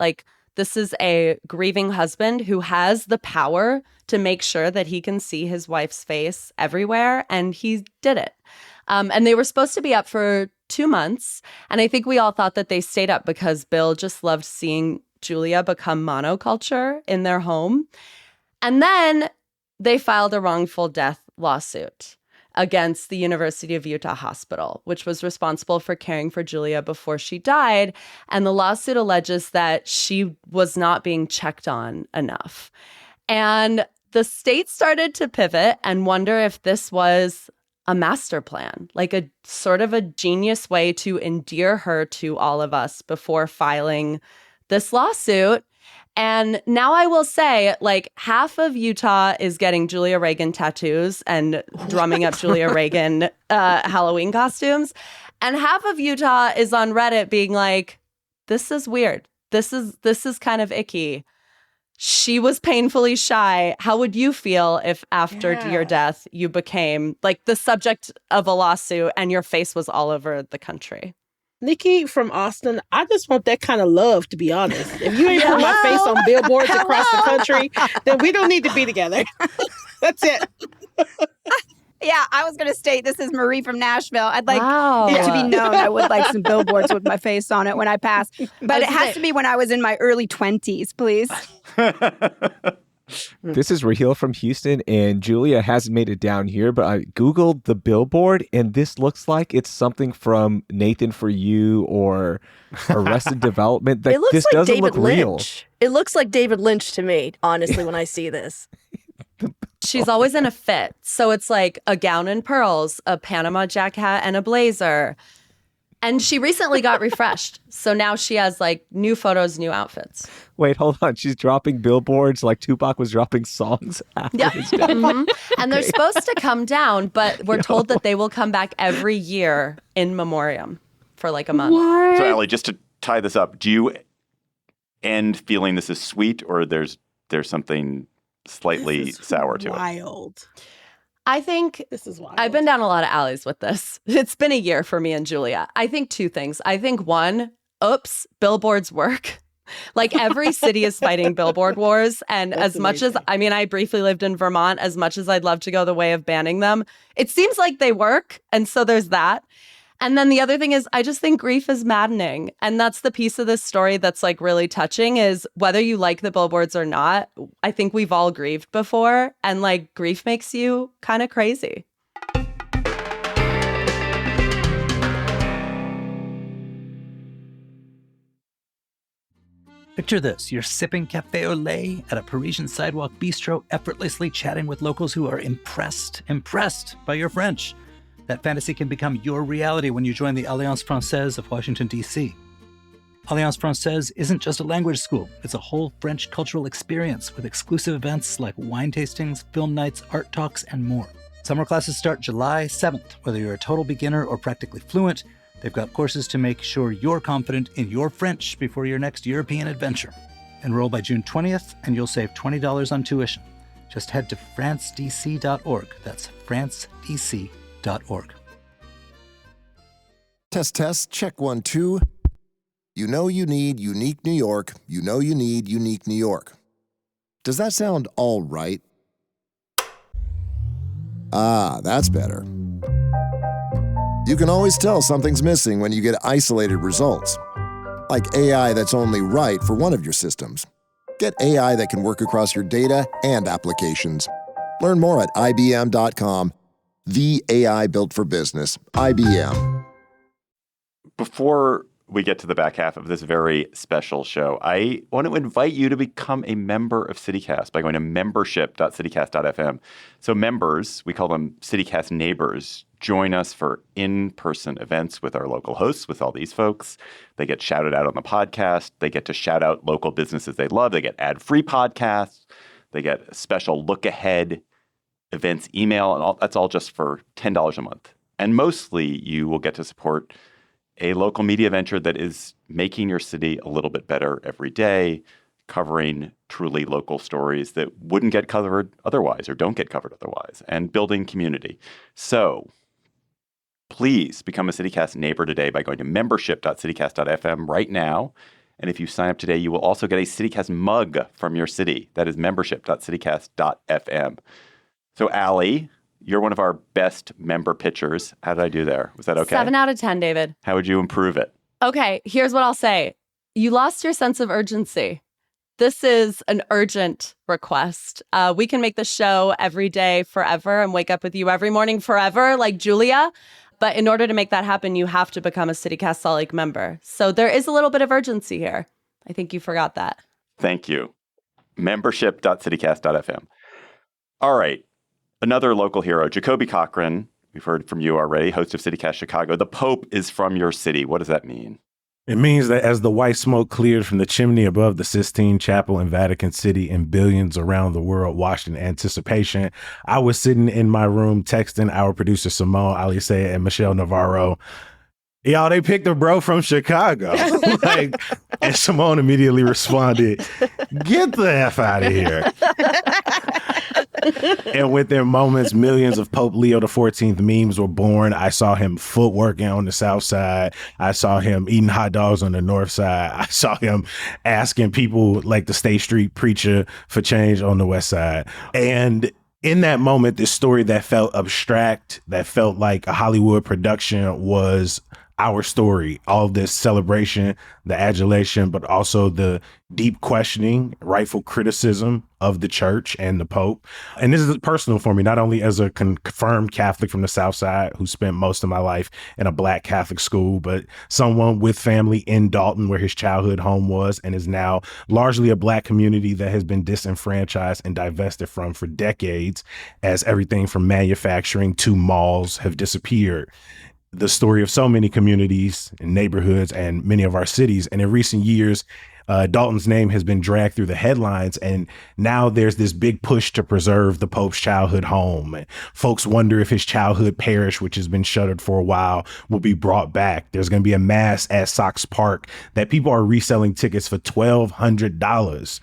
This is a grieving husband who has the power to make sure that he can see his wife's face everywhere, and he did it. And they were supposed to be up for 2 months, and I think we all thought that they stayed up because Bill just loved seeing Julia become monoculture in their home. And then they filed a wrongful death lawsuit against the University of Utah Hospital, which was responsible for caring for Julia before she died. And the lawsuit alleges that she was not being checked on enough. And the state started to pivot and wonder if this was a master plan, a sort of a genius way to endear her to all of us before filing this lawsuit. And now I will say, half of Utah is getting Julia Reagan tattoos and drumming up Julia Reagan Halloween costumes. And half of Utah is on Reddit being like, this is weird. This is kind of icky. She was painfully shy. How would you feel if after your death you became the subject of a lawsuit and your face was all over the country? Nikki from Austin, I just want that kind of love, to be honest. If you ain't put my face on billboards across the country, then we don't need to be together. That's it. Yeah, I was going to state, this is Marie from Nashville. I'd like it to be known I would like some billboards with my face on it when I pass. But it has to be when I was in my early 20s, please. This is Raheel from Houston, and Julia hasn't made it down here, but I Googled the billboard, and this looks like it's something from Nathan For You or Arrested Development. It looks this like doesn't David look real. Lynch. It looks like David Lynch to me, honestly, when I see this. She's always in a fit. So it's like a gown and pearls, a Panama jacket, and a blazer. And she recently got refreshed. So now she has like new photos, new outfits. Wait, hold on. She's dropping billboards like Tupac was dropping songs after his death. And they're supposed to come down, but we're told that they will come back every year in memoriam for like a month. So, Allie, just to tie this up, do you end feeling this is sweet, or there's something slightly sour to it? Wild. I think This is wild. I've been down a lot of alleys with this. It's been a year for me and Julia. I think two things. I think one, oops, billboards work. Like every city is fighting billboard wars. And That's as much as, I mean, I briefly lived in Vermont, as much as I'd love to go the way of banning them, it seems like they work. And so there's that. And then the other thing is, I just think grief is maddening. And that's the piece of this story that's like really touching is whether you like the billboards or not, I think we've all grieved before. And like grief makes you kind of crazy. Picture this. You're sipping cafe au lait at a Parisian sidewalk bistro, effortlessly chatting with locals who are impressed by your French. That fantasy can become your reality when you join the Alliance Française of Washington, D.C. Alliance Française isn't just a language school. It's a whole French cultural experience with exclusive events like wine tastings, film nights, art talks, and more. Summer classes start July 7th. Whether you're a total beginner or practically fluent, they've got courses to make sure you're confident in your French before your next European adventure. Enroll by June 20th, and you'll save $20 on tuition. Just head to francedc.org. That's francedc.org. Test, check 1, 2. You know you need unique New York. You know you need unique New York. Does that sound all right? Ah, that's better. You can always tell something's missing when you get isolated results. Like AI that's only right for one of your systems. Get AI that can work across your data and applications. Learn more at IBM.com. The AI built for business. IBM. Before we get to the back half of this very special show, I want to invite you to become a member of CityCast by going to membership.citycast.fm. So members, we call them CityCast neighbors, join us for in-person events with our local hosts, with all these folks. They get shouted out on the podcast. They get to shout out local businesses they love. They get ad-free podcasts. They get a special look-ahead events email, and all that's all just for $10 a month. And mostly you will get to support a local media venture that is making your city a little bit better every day, covering truly local stories that wouldn't get covered otherwise or don't get covered otherwise, and building community. So please become a CityCast neighbor today by going to membership.citycast.fm right now. And if you sign up today, you will also get a CityCast mug from your city. That is membership.citycast.fm. So, Allie, you're one of our best member pitchers. How did I do there? Was that okay? 7 out of 10, David. How would you improve it? Okay, here's what I'll say. You lost your sense of urgency. This is an urgent request. We can make the show every day forever and wake up with you every morning forever, like Julia. But in order to make that happen, you have to become a CityCast Salt Lake member. So there is a little bit of urgency here. I think you forgot that. Thank you. Membership.citycast.fm. All right. Another local hero, Jacoby Cochran. We've heard from you already, host of CityCast Chicago. The Pope is from your city. What does that mean? It means that as the white smoke cleared from the chimney above the Sistine Chapel in Vatican City and billions around the world watched in anticipation, I was sitting in my room texting our producer Simone Alisea and Michelle Navarro. Y'all, they picked a bro from Chicago. And Simone immediately responded, "Get the F out of here." And within moments, millions of Pope Leo XIV memes were born. I saw him footworking on the south side. I saw him eating hot dogs on the north side. I saw him asking people like the State Street preacher for change on the west side. And in that moment, this story that felt abstract, that felt like a Hollywood production was our story, all of this celebration, the adulation, but also the deep questioning, rightful criticism of the church and the Pope. And this is personal for me, not only as a confirmed Catholic from the South Side who spent most of my life in a Black Catholic school, but someone with family in Dalton where his childhood home was and is now largely a Black community that has been disenfranchised and divested from for decades as everything from manufacturing to malls have disappeared. The story of so many communities and neighborhoods and many of our cities. And in recent years, Dalton's name has been dragged through the headlines, and now there's this big push to preserve the Pope's childhood home. And folks wonder if his childhood parish, which has been shuttered for a while, will be brought back. There's going to be a mass at Sox Park that people are reselling tickets for $1,200.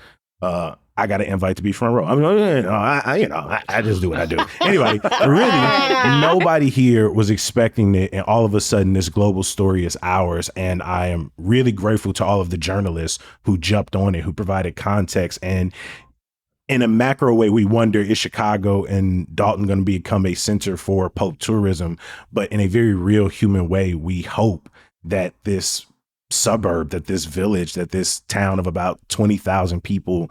I got an invite to be front row. I mean, I just do what I do. Anyway, really, nobody here was expecting it. And all of a sudden, this global story is ours. And I am really grateful to all of the journalists who jumped on it, who provided context. And in a macro way, we wonder, is Chicago and Dalton going to become a center for Pope tourism? But in a very real human way, we hope that this suburb, that this village, that this town of about 20,000 people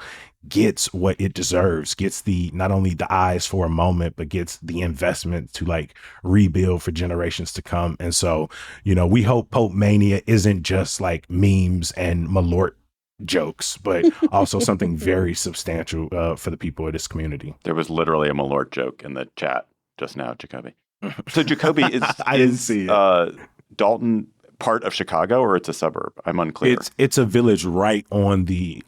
gets what it deserves, gets the not only the eyes for a moment, but gets the investment to like rebuild for generations to come. And so, we hope Pope Mania isn't just like memes and Malort jokes, but also something very substantial for the people of this community. There was literally a Malort joke in the chat just now, Jacoby. So Jacoby, I didn't see it. Dalton part of Chicago, or it's a suburb? I'm unclear. It's a village right on the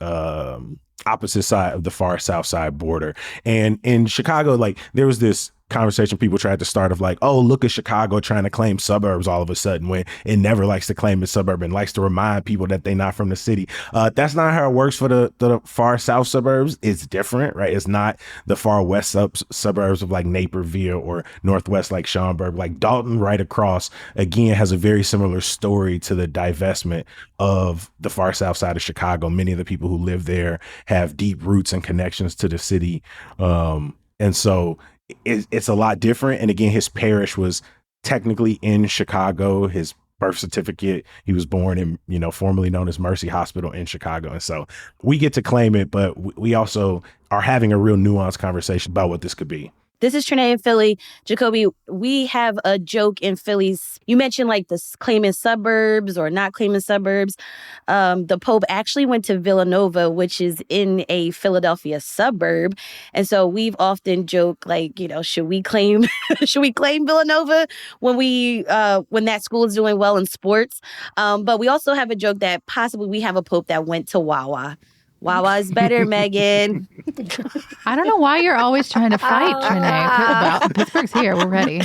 opposite side of the far south side border. And in Chicago, like there was this conversation people tried to start of like, oh, look at Chicago trying to claim suburbs all of a sudden when it never likes to claim its suburb and likes to remind people that they're not from the city. That's not how it works for the far south suburbs. It's different, right? It's not the far west suburbs of like Naperville or northwest like Schaumburg. Like Dalton right across, again, has a very similar story to the divestment of the far south side of Chicago. Many of the people who live there have deep roots and connections to the city. And so it's a lot different. And again, his parish was technically in Chicago. His birth certificate, he was born in, formerly known as Mercy Hospital in Chicago. And so we get to claim it, but we also are having a real nuanced conversation about what this could be. This is Trinae in Philly. Jacoby, we have a joke in Philly's. You mentioned like this claiming suburbs or not claiming suburbs. The Pope actually went to Villanova, which is in a Philadelphia suburb. And so we've often joked like, should we claim Villanova when that school is doing well in sports? But we also have a joke that possibly we have a Pope that went to Wawa. Wawa is better, Megan. I don't know why you're always trying to fight, Trinae. Pittsburgh's here. We're ready.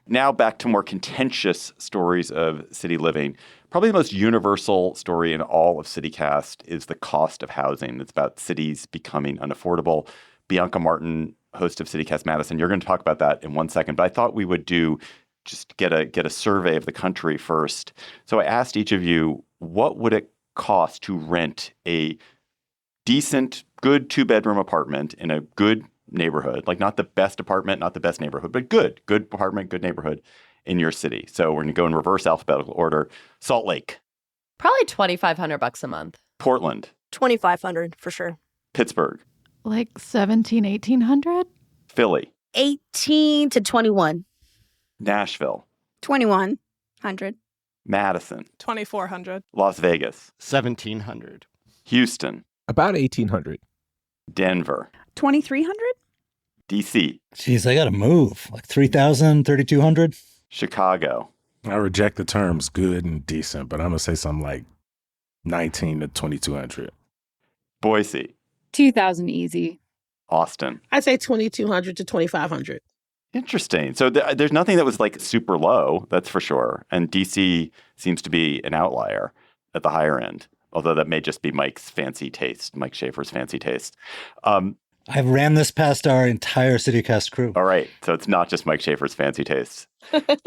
Now back to more contentious stories of city living. Probably the most universal story in all of CityCast is the cost of housing. It's about cities becoming unaffordable. Bianca Martin, host of CityCast Madison, you're going to talk about that in 1 second. But I thought we would just get a survey of the country first. So I asked each of you, what would it cost to rent a decent, good 2-bedroom apartment in a good neighborhood, like not the best apartment, not the best neighborhood, but good apartment, good neighborhood in your city? So we're going to go in reverse alphabetical order. Salt Lake. Probably $2,500 a month. Portland. 2,500 for sure. Pittsburgh. Like 1,800. Philly. 18 to 21. Nashville. 2,100. Madison. 2,400. Las Vegas. 1,700. Houston. About 1,800. Denver. 2,300. DC. Jeez, I got to move. Like 3,000, 3,200. Chicago. I reject the terms good and decent, but I'm going to say something like 19 to 2,200. Boise. 2,000 easy. Austin. I'd say 2,200 to 2,500. Interesting. So there's nothing that was like super low, that's for sure. And DC seems to be an outlier at the higher end, although that may just be Mike Schaffer's fancy taste. I ran this past our entire CityCast crew. All right. So it's not just Mike Schaffer's fancy taste.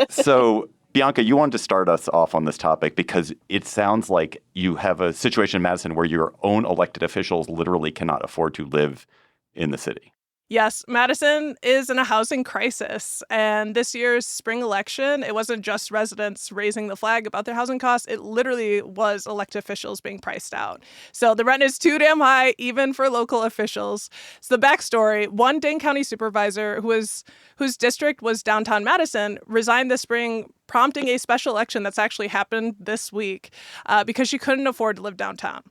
So Bianca, you wanted to start us off on this topic because it sounds like you have a situation in Madison where your own elected officials literally cannot afford to live in the city. Yes, Madison is in a housing crisis. And this year's spring election, it wasn't just residents raising the flag about their housing costs. It literally was elected officials being priced out. So the rent is too damn high, even for local officials. So the backstory, one Dane County supervisor whose district was downtown Madison resigned this spring, prompting a special election that's actually happened this week because she couldn't afford to live downtown.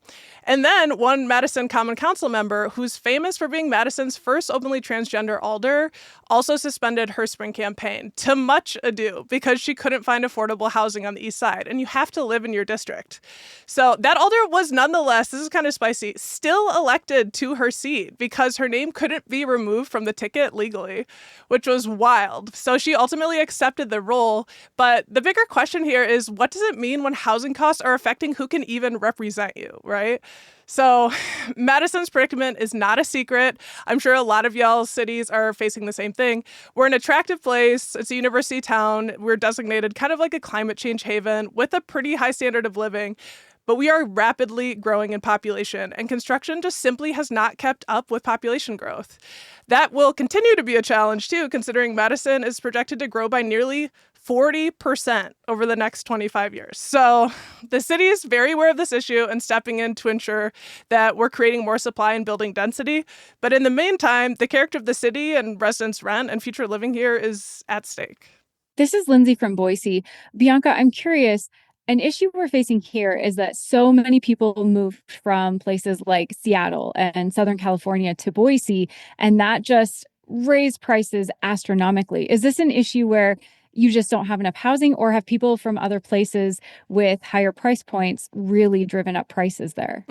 And then one Madison Common Council member, who's famous for being Madison's first openly transgender alder, also suspended her spring campaign, to much ado, because she couldn't find affordable housing on the east side. And you have to live in your district. So that alder was nonetheless, this is kind of spicy, still elected to her seat because her name couldn't be removed from the ticket legally, which was wild. So she ultimately accepted the role. But the bigger question here is, what does it mean when housing costs are affecting who can even represent you, right? So Madison's predicament is not a secret. I'm sure a lot of y'all's cities are facing the same thing. We're an attractive place. It's a university town. We're designated kind of like a climate change haven with a pretty high standard of living. But we are rapidly growing in population, and construction just simply has not kept up with population growth. That will continue to be a challenge, too, considering Madison is projected to grow by nearly 40% over the next 25 years. So the city is very aware of this issue and stepping in to ensure that we're creating more supply and building density. But in the meantime, the character of the city and residents' rent and future living here is at stake. This is Lindsay from Boise. Bianca, I'm curious. An issue we're facing here is that so many people moved from places like Seattle and Southern California to Boise, and that just raised prices astronomically. Is this an issue where you just don't have enough housing, or have people from other places with higher price points really driven up prices there?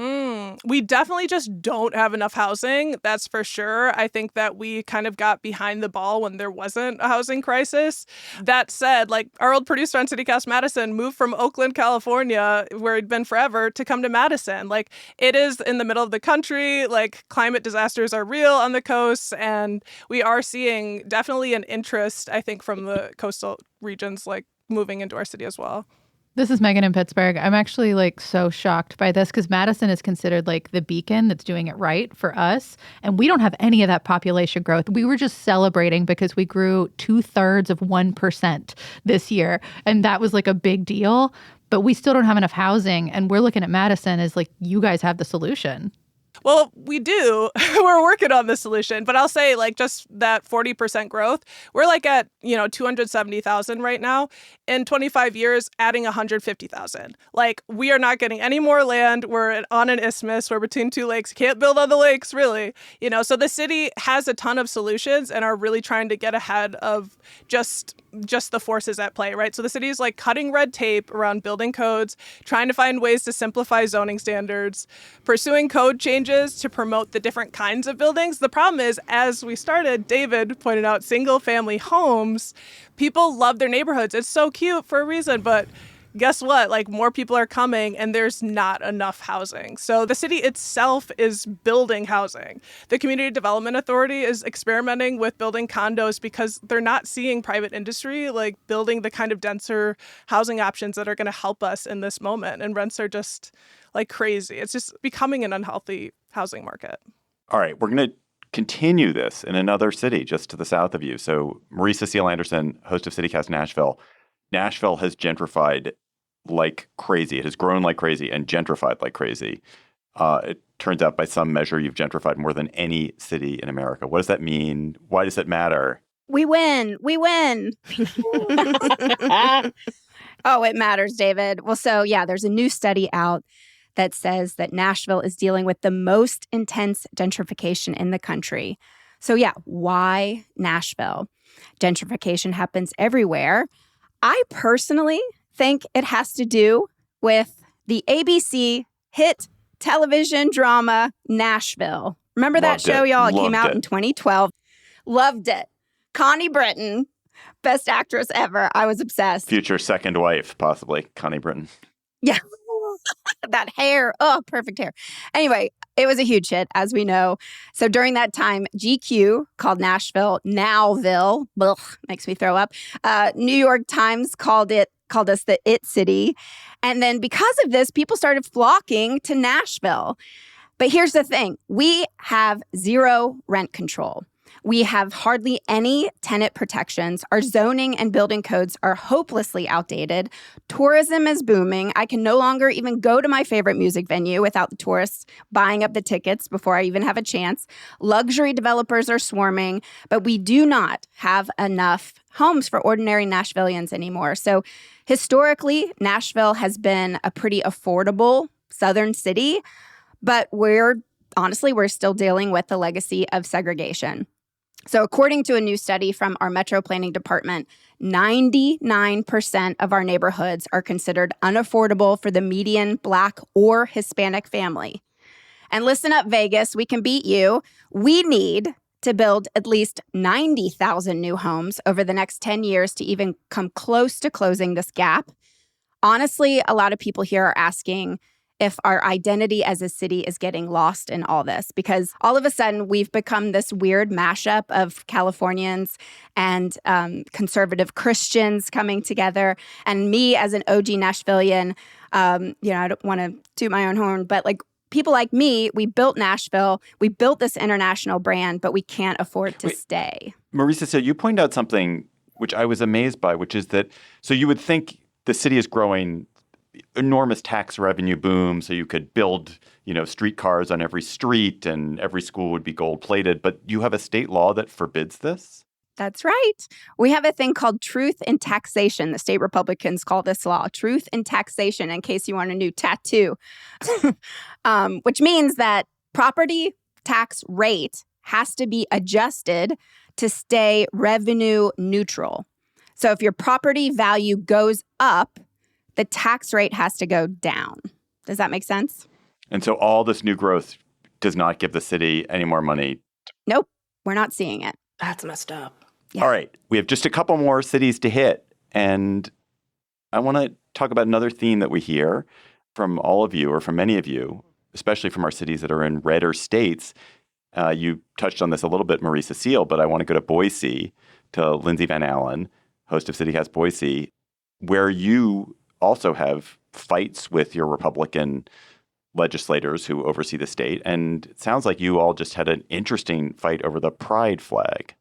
We definitely just don't have enough housing. That's for sure. I think that we kind of got behind the ball when there wasn't a housing crisis. That said, like our old producer on CityCast Madison moved from Oakland, California, where he'd been forever, to come to Madison. Like, it is in the middle of the country. Like, climate disasters are real on the coast, and we are seeing definitely an interest, I think, from the coastal regions, like moving into our city as well. This is Megan in Pittsburgh. I'm actually so shocked by this because Madison is considered the beacon that's doing it right for us. And we don't have any of that population growth. We were just celebrating because we grew 0.2% this year. And that was a big deal. But we still don't have enough housing. And we're looking at Madison as you guys have the solution. Well, we do. We're working on the solution. But I'll say, just that 40% growth, we're at, 270,000 right now. In 25 years, adding 150,000. We are not getting any more land. We're on an isthmus. We're between two lakes. You can't build on the lakes, really. So the city has a ton of solutions and are really trying to get ahead of just the forces at play, right? So the city is cutting red tape around building codes, trying to find ways to simplify zoning standards, pursuing code changes to promote the different kinds of buildings. The problem is, as we started, David pointed out, single family homes, people love their neighborhoods. It's so cute for a reason, but guess what? More people are coming and there's not enough housing. So the city itself is building housing. The Community Development Authority is experimenting with building condos because they're not seeing private industry building the kind of denser housing options that are going to help us in this moment. And rents are just crazy. It's just becoming an unhealthy housing market. All right, we're going to continue this in another city just to the south of you. So Marie Cecile Anderson, host of CityCast Nashville. Nashville has gentrified like crazy. It has grown like crazy and gentrified like crazy. It turns out by some measure you've gentrified more than any city in America. What does that mean? Why does it matter? We win. We win. Oh, it matters, David. Well, so yeah, there's a new study out that says that Nashville is dealing with the most intense gentrification in the country. So yeah, why Nashville? Gentrification happens everywhere. I personally think it has to do with the ABC hit television drama Nashville. Remember that show, y'all? It came out in 2012. Loved it. Connie Britton, best actress ever. I was obsessed. Future second wife, possibly, Connie Britton. Yeah. That hair. Oh, perfect hair. Anyway, it was a huge hit, as we know. So during that time, GQ called Nashville Nowville. Ugh, makes me throw up. New York Times called us the It City. And then because of this, people started flocking to Nashville. But here's the thing. We have zero rent control. We have hardly any tenant protections. Our zoning and building codes are hopelessly outdated. Tourism is booming. I can no longer even go to my favorite music venue without the tourists buying up the tickets before I even have a chance. Luxury developers are swarming, but we do not have enough homes for ordinary Nashvillians anymore. So historically, Nashville has been a pretty affordable southern city, but we're still dealing with the legacy of segregation. So according to a new study from our Metro Planning Department, 99% of our neighborhoods are considered unaffordable for the median Black or Hispanic family. And listen up, Vegas, we can beat you. We need to build at least 90,000 new homes over the next 10 years to even come close to closing this gap. Honestly, a lot of people here are asking if our identity as a city is getting lost in all this, because all of a sudden we've become this weird mashup of Californians and conservative Christians coming together. And me as an OG Nashvillian, I don't want to toot my own horn, but like people like me, we built Nashville, we built this international brand, but we can't afford to stay. Marisa, so you pointed out something which I was amazed by, which is that, so you would think the city is growing, enormous tax revenue boom, so you could build, streetcars on every street and every school would be gold plated. But you have a state law that forbids this? That's right. We have a thing called truth in taxation. The state Republicans call this law truth in taxation, in case you want a new tattoo, which means that property tax rate has to be adjusted to stay revenue neutral. So if your property value goes up, the tax rate has to go down. Does that make sense? And so all this new growth does not give the city any more money? Nope, we're not seeing it. That's messed up. Yeah. All right, we have just a couple more cities to hit. And I want to talk about another theme that we hear from all of you, or from many of you, especially from our cities that are in redder states. You touched on this a little bit, Marisa Seal, but I want to go to Boise, to Lindsay Van Allen, host of CityCast Boise, where you also have fights with your Republican legislators who oversee the state. And it sounds like you all just had an interesting fight over the pride flag.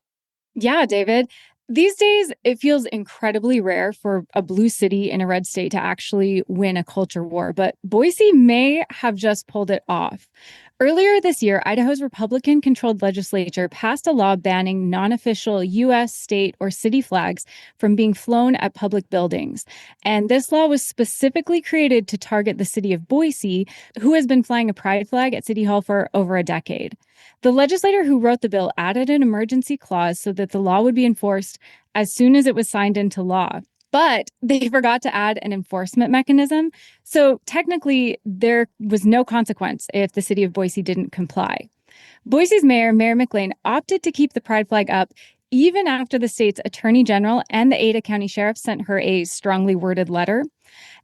Yeah, David. These days, it feels incredibly rare for a blue city in a red state to actually win a culture war, but Boise may have just pulled it off. Earlier this year, Idaho's Republican-controlled legislature passed a law banning non-official U.S., state, or city flags from being flown at public buildings. And this law was specifically created to target the city of Boise, who has been flying a pride flag at City Hall for over a decade. The legislator who wrote the bill added an emergency clause so that the law would be enforced as soon as it was signed into law. But they forgot to add an enforcement mechanism. So technically, there was no consequence if the city of Boise didn't comply. Boise's mayor, Mayor McLean, opted to keep the pride flag up even after the state's attorney general and the Ada County sheriff sent her a strongly worded letter.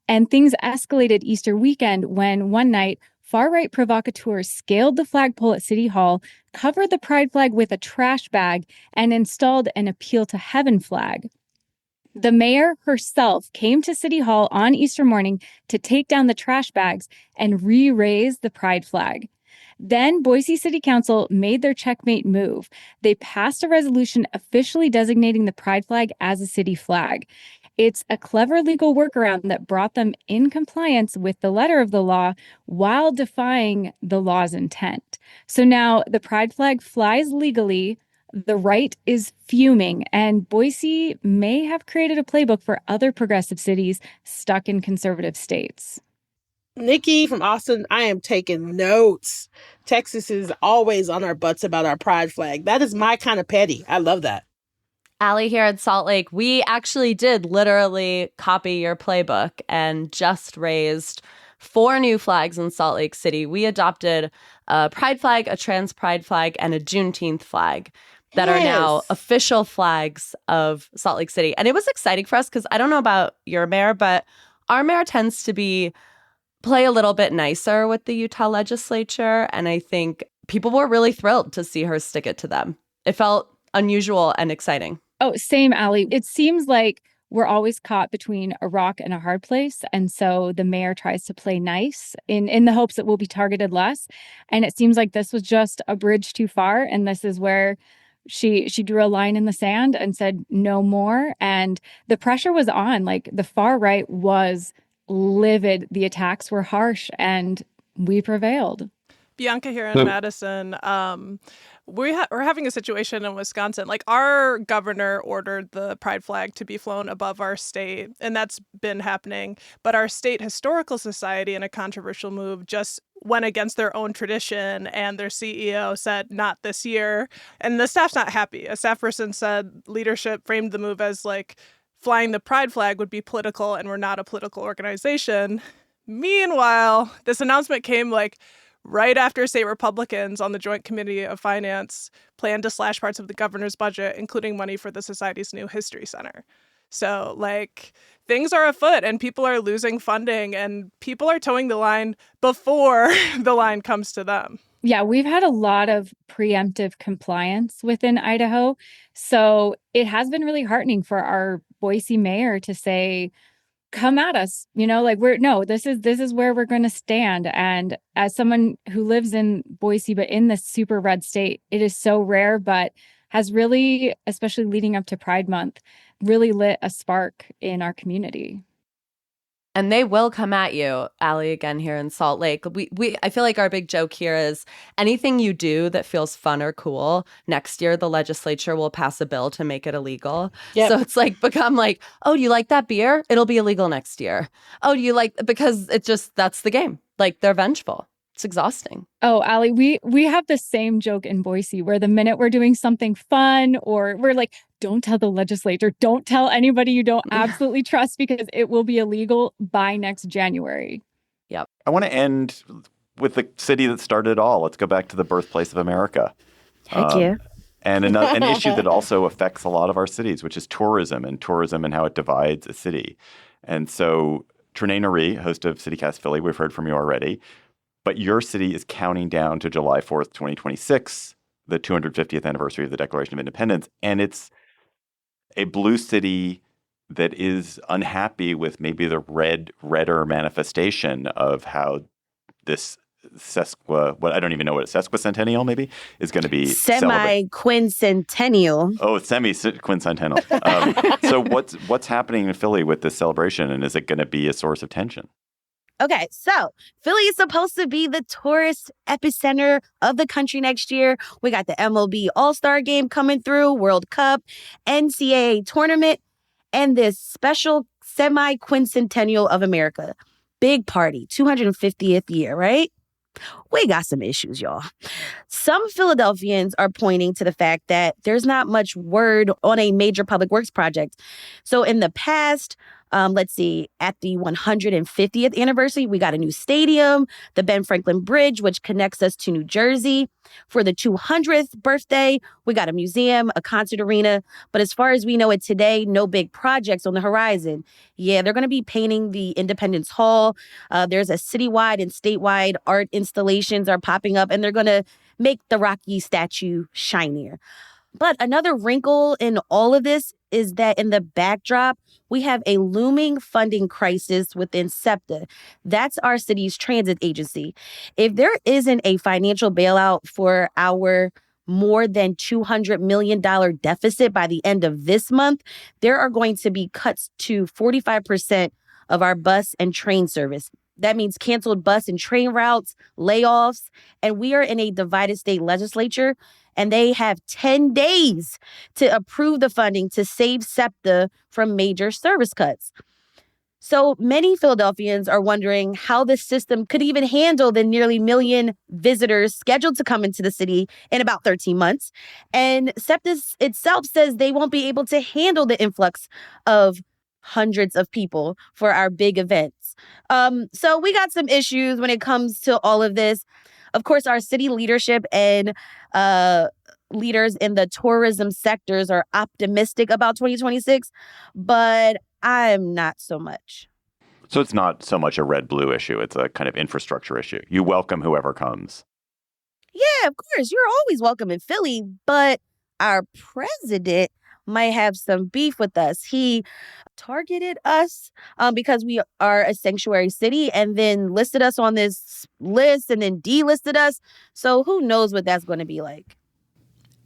And things escalated Easter weekend when one night, far-right provocateurs scaled the flagpole at City Hall, covered the pride flag with a trash bag, and installed an Appeal to Heaven flag. The mayor herself came to City Hall on Easter morning to take down the trash bags and re-raise the pride flag. Then Boise City Council made their checkmate move. They passed a resolution officially designating the pride flag as a city flag. It's a clever legal workaround that brought them in compliance with the letter of the law while defying the law's intent. So now the pride flag flies legally. The right is fuming, and Boise may have created a playbook for other progressive cities stuck in conservative states. Nikki from Austin, I am taking notes. Texas is always on our butts about our pride flag. That is my kind of petty. I love that. Allie here at Salt Lake, we actually did literally copy your playbook and just raised 4 new flags in Salt Lake City. We adopted a pride flag, a trans pride flag, and a Juneteenth flag that are now official flags of Salt Lake City. And it was exciting for us because I don't know about your mayor, but our mayor tends to play a little bit nicer with the Utah legislature. And I think people were really thrilled to see her stick it to them. It felt unusual and exciting. Oh, same, Allie. It seems like we're always caught between a rock and a hard place. And so the mayor tries to play nice in the hopes that we'll be targeted less. And it seems like this was just a bridge too far. And this is where She drew a line in the sand and said no more. And the pressure was on. Like, the far right was livid. The attacks were harsh, and we prevailed. Bianca here in Madison. We're having a situation in Wisconsin. Like, our governor ordered the pride flag to be flown above our state, and that's been happening. But our state historical society, in a controversial move, just went against their own tradition, and their CEO said, not this year. And the staff's not happy. A staff person said leadership framed the move as like flying the pride flag would be political, and we're not a political organization. Meanwhile, this announcement came like right after state Republicans on the Joint Committee of Finance planned to slash parts of the governor's budget, including money for the society's new history center. So, like, things are afoot and people are losing funding and people are towing the line before the line comes to them. Yeah, we've had a lot of preemptive compliance within Idaho. So it has been really heartening for our Boise mayor to say, come at us, like this is where we're going to stand. And as someone who lives in Boise, but in this super red state, it is so rare, but has really, especially leading up to Pride Month, really lit a spark in our community. And they will come at you, Allie, again here in Salt Lake. I feel like our big joke here is anything you do that feels fun or cool, next year the legislature will pass a bill to make it illegal. Yep. So it's like become like, oh, do you like that beer? It'll be illegal next year. Oh, do you like, because it's just, that's the game. Like, they're vengeful. It's exhausting. Oh, Allie, we have the same joke in Boise where the minute we're doing something fun or we're like, don't tell the legislature, don't tell anybody you don't absolutely trust because it will be illegal by next January. Yep. I want to end with the city that started it all. Let's go back to the birthplace of America. Heck yeah. And an issue that also affects a lot of our cities, which is tourism and how it divides a city. And so Trenae Nari, host of CityCast Philly, we've heard from you already. But your city is counting down to July 4th, 2026, the 250th anniversary of the Declaration of Independence. And it's a blue city that is unhappy with maybe the redder manifestation of how this sesquicentennial maybe is going to be semi-quincentennial. Oh, semi-quincentennial. So what's happening in Philly with this celebration, and is it going to be a source of tension? Okay, so Philly is supposed to be the tourist epicenter of the country next year. We got the MLB All-Star Game coming through, World Cup, NCAA tournament, and this special semi-quincentennial of America. Big party, 250th year, right? We got some issues, y'all. Some Philadelphians are pointing to the fact that there's not much word on a major public works project. So in the past, let's see, at the 150th anniversary, we got a new stadium, the Ben Franklin Bridge, which connects us to New Jersey. For the 200th birthday, we got a museum, a concert arena. But as far as we know it today, no big projects on the horizon. Yeah, they're going to be painting the Independence Hall. There's a citywide and statewide art installations are popping up, and they're going to make the Rocky statue shinier. But another wrinkle in all of this is that in the backdrop, we have a looming funding crisis within SEPTA. That's our city's transit agency. If there isn't a financial bailout for our more than $200 million deficit by the end of this month, there are going to be cuts to 45% of our bus and train service. That means canceled bus and train routes, layoffs, and we are in a divided state legislature, and they have 10 days to approve the funding to save SEPTA from major service cuts. So many Philadelphians are wondering how the system could even handle the nearly 1 million visitors scheduled to come into the city in about 13 months. And SEPTA itself says they won't be able to handle the influx of hundreds of people for our big events. So we got some issues when it comes to all of this. Of course, our city leadership and leaders in the tourism sectors are optimistic about 2026, but I'm not so much. So it's not so much a red-blue issue. It's a kind of infrastructure issue. You welcome whoever comes. Yeah, of course. You're always welcome in Philly, but our president might have some beef with us. He targeted us because we are a sanctuary city and then listed us on this list and then delisted us. So who knows what that's going to be like.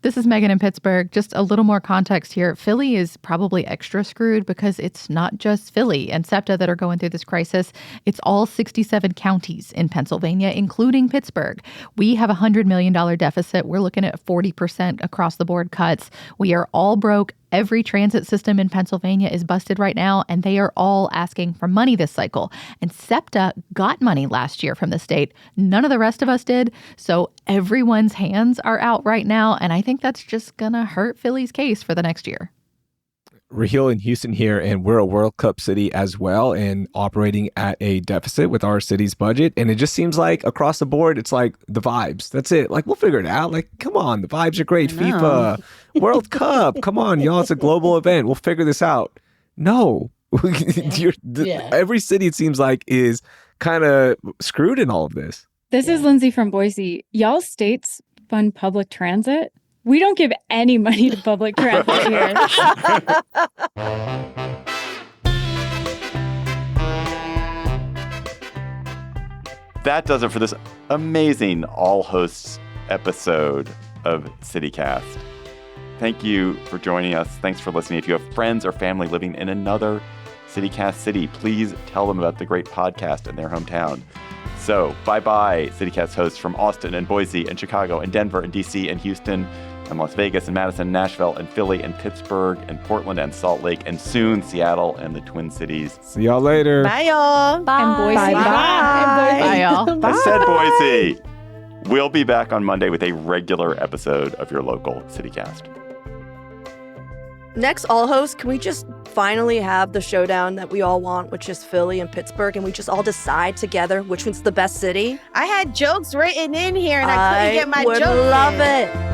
This is Megan in Pittsburgh. Just a little more context here. Philly is probably extra screwed because it's not just Philly and SEPTA that are going through this crisis. It's all 67 counties in Pennsylvania, including Pittsburgh. We have a $100 million deficit. We're looking at 40% across the board cuts. We are all broke. Every transit system in Pennsylvania is busted right now, and they are all asking for money this cycle. And SEPTA got money last year from the state. None of the rest of us did. So everyone's hands are out right now, and I think that's just going to hurt Philly's case for the next year. Raheel in Houston here, and we're a World Cup city as well and operating at a deficit with our city's budget. And it just seems like across the board, it's like the vibes. That's it. Like, we'll figure it out. Like, come on, the vibes are great. FIFA, World Cup. Come on, y'all. It's a global event. We'll figure this out. No. Every city, it seems like, is kind of screwed in all of this. This is Lindsay from Boise. Y'all states fund public transit. We don't give any money to public transit here. That does it for this amazing all hosts episode of CityCast. Thank you for joining us. Thanks for listening. If you have friends or family living in another CityCast city, please tell them about the great podcast in their hometown. So bye-bye, CityCast hosts from Austin and Boise and Chicago and Denver and DC and Houston and Las Vegas and Madison, Nashville and Philly and Pittsburgh and Portland and Salt Lake and soon Seattle and the Twin Cities. See y'all later. Bye, y'all. Bye. And Boise. Bye. Bye, y'all. I said Boise. We'll be back on Monday with a regular episode of your local CityCast. Next, all hosts, can we just finally have the showdown that we all want, which is Philly and Pittsburgh, and we just all decide together which one's the best city? I had jokes written in here and I couldn't get my would jokes love in. it.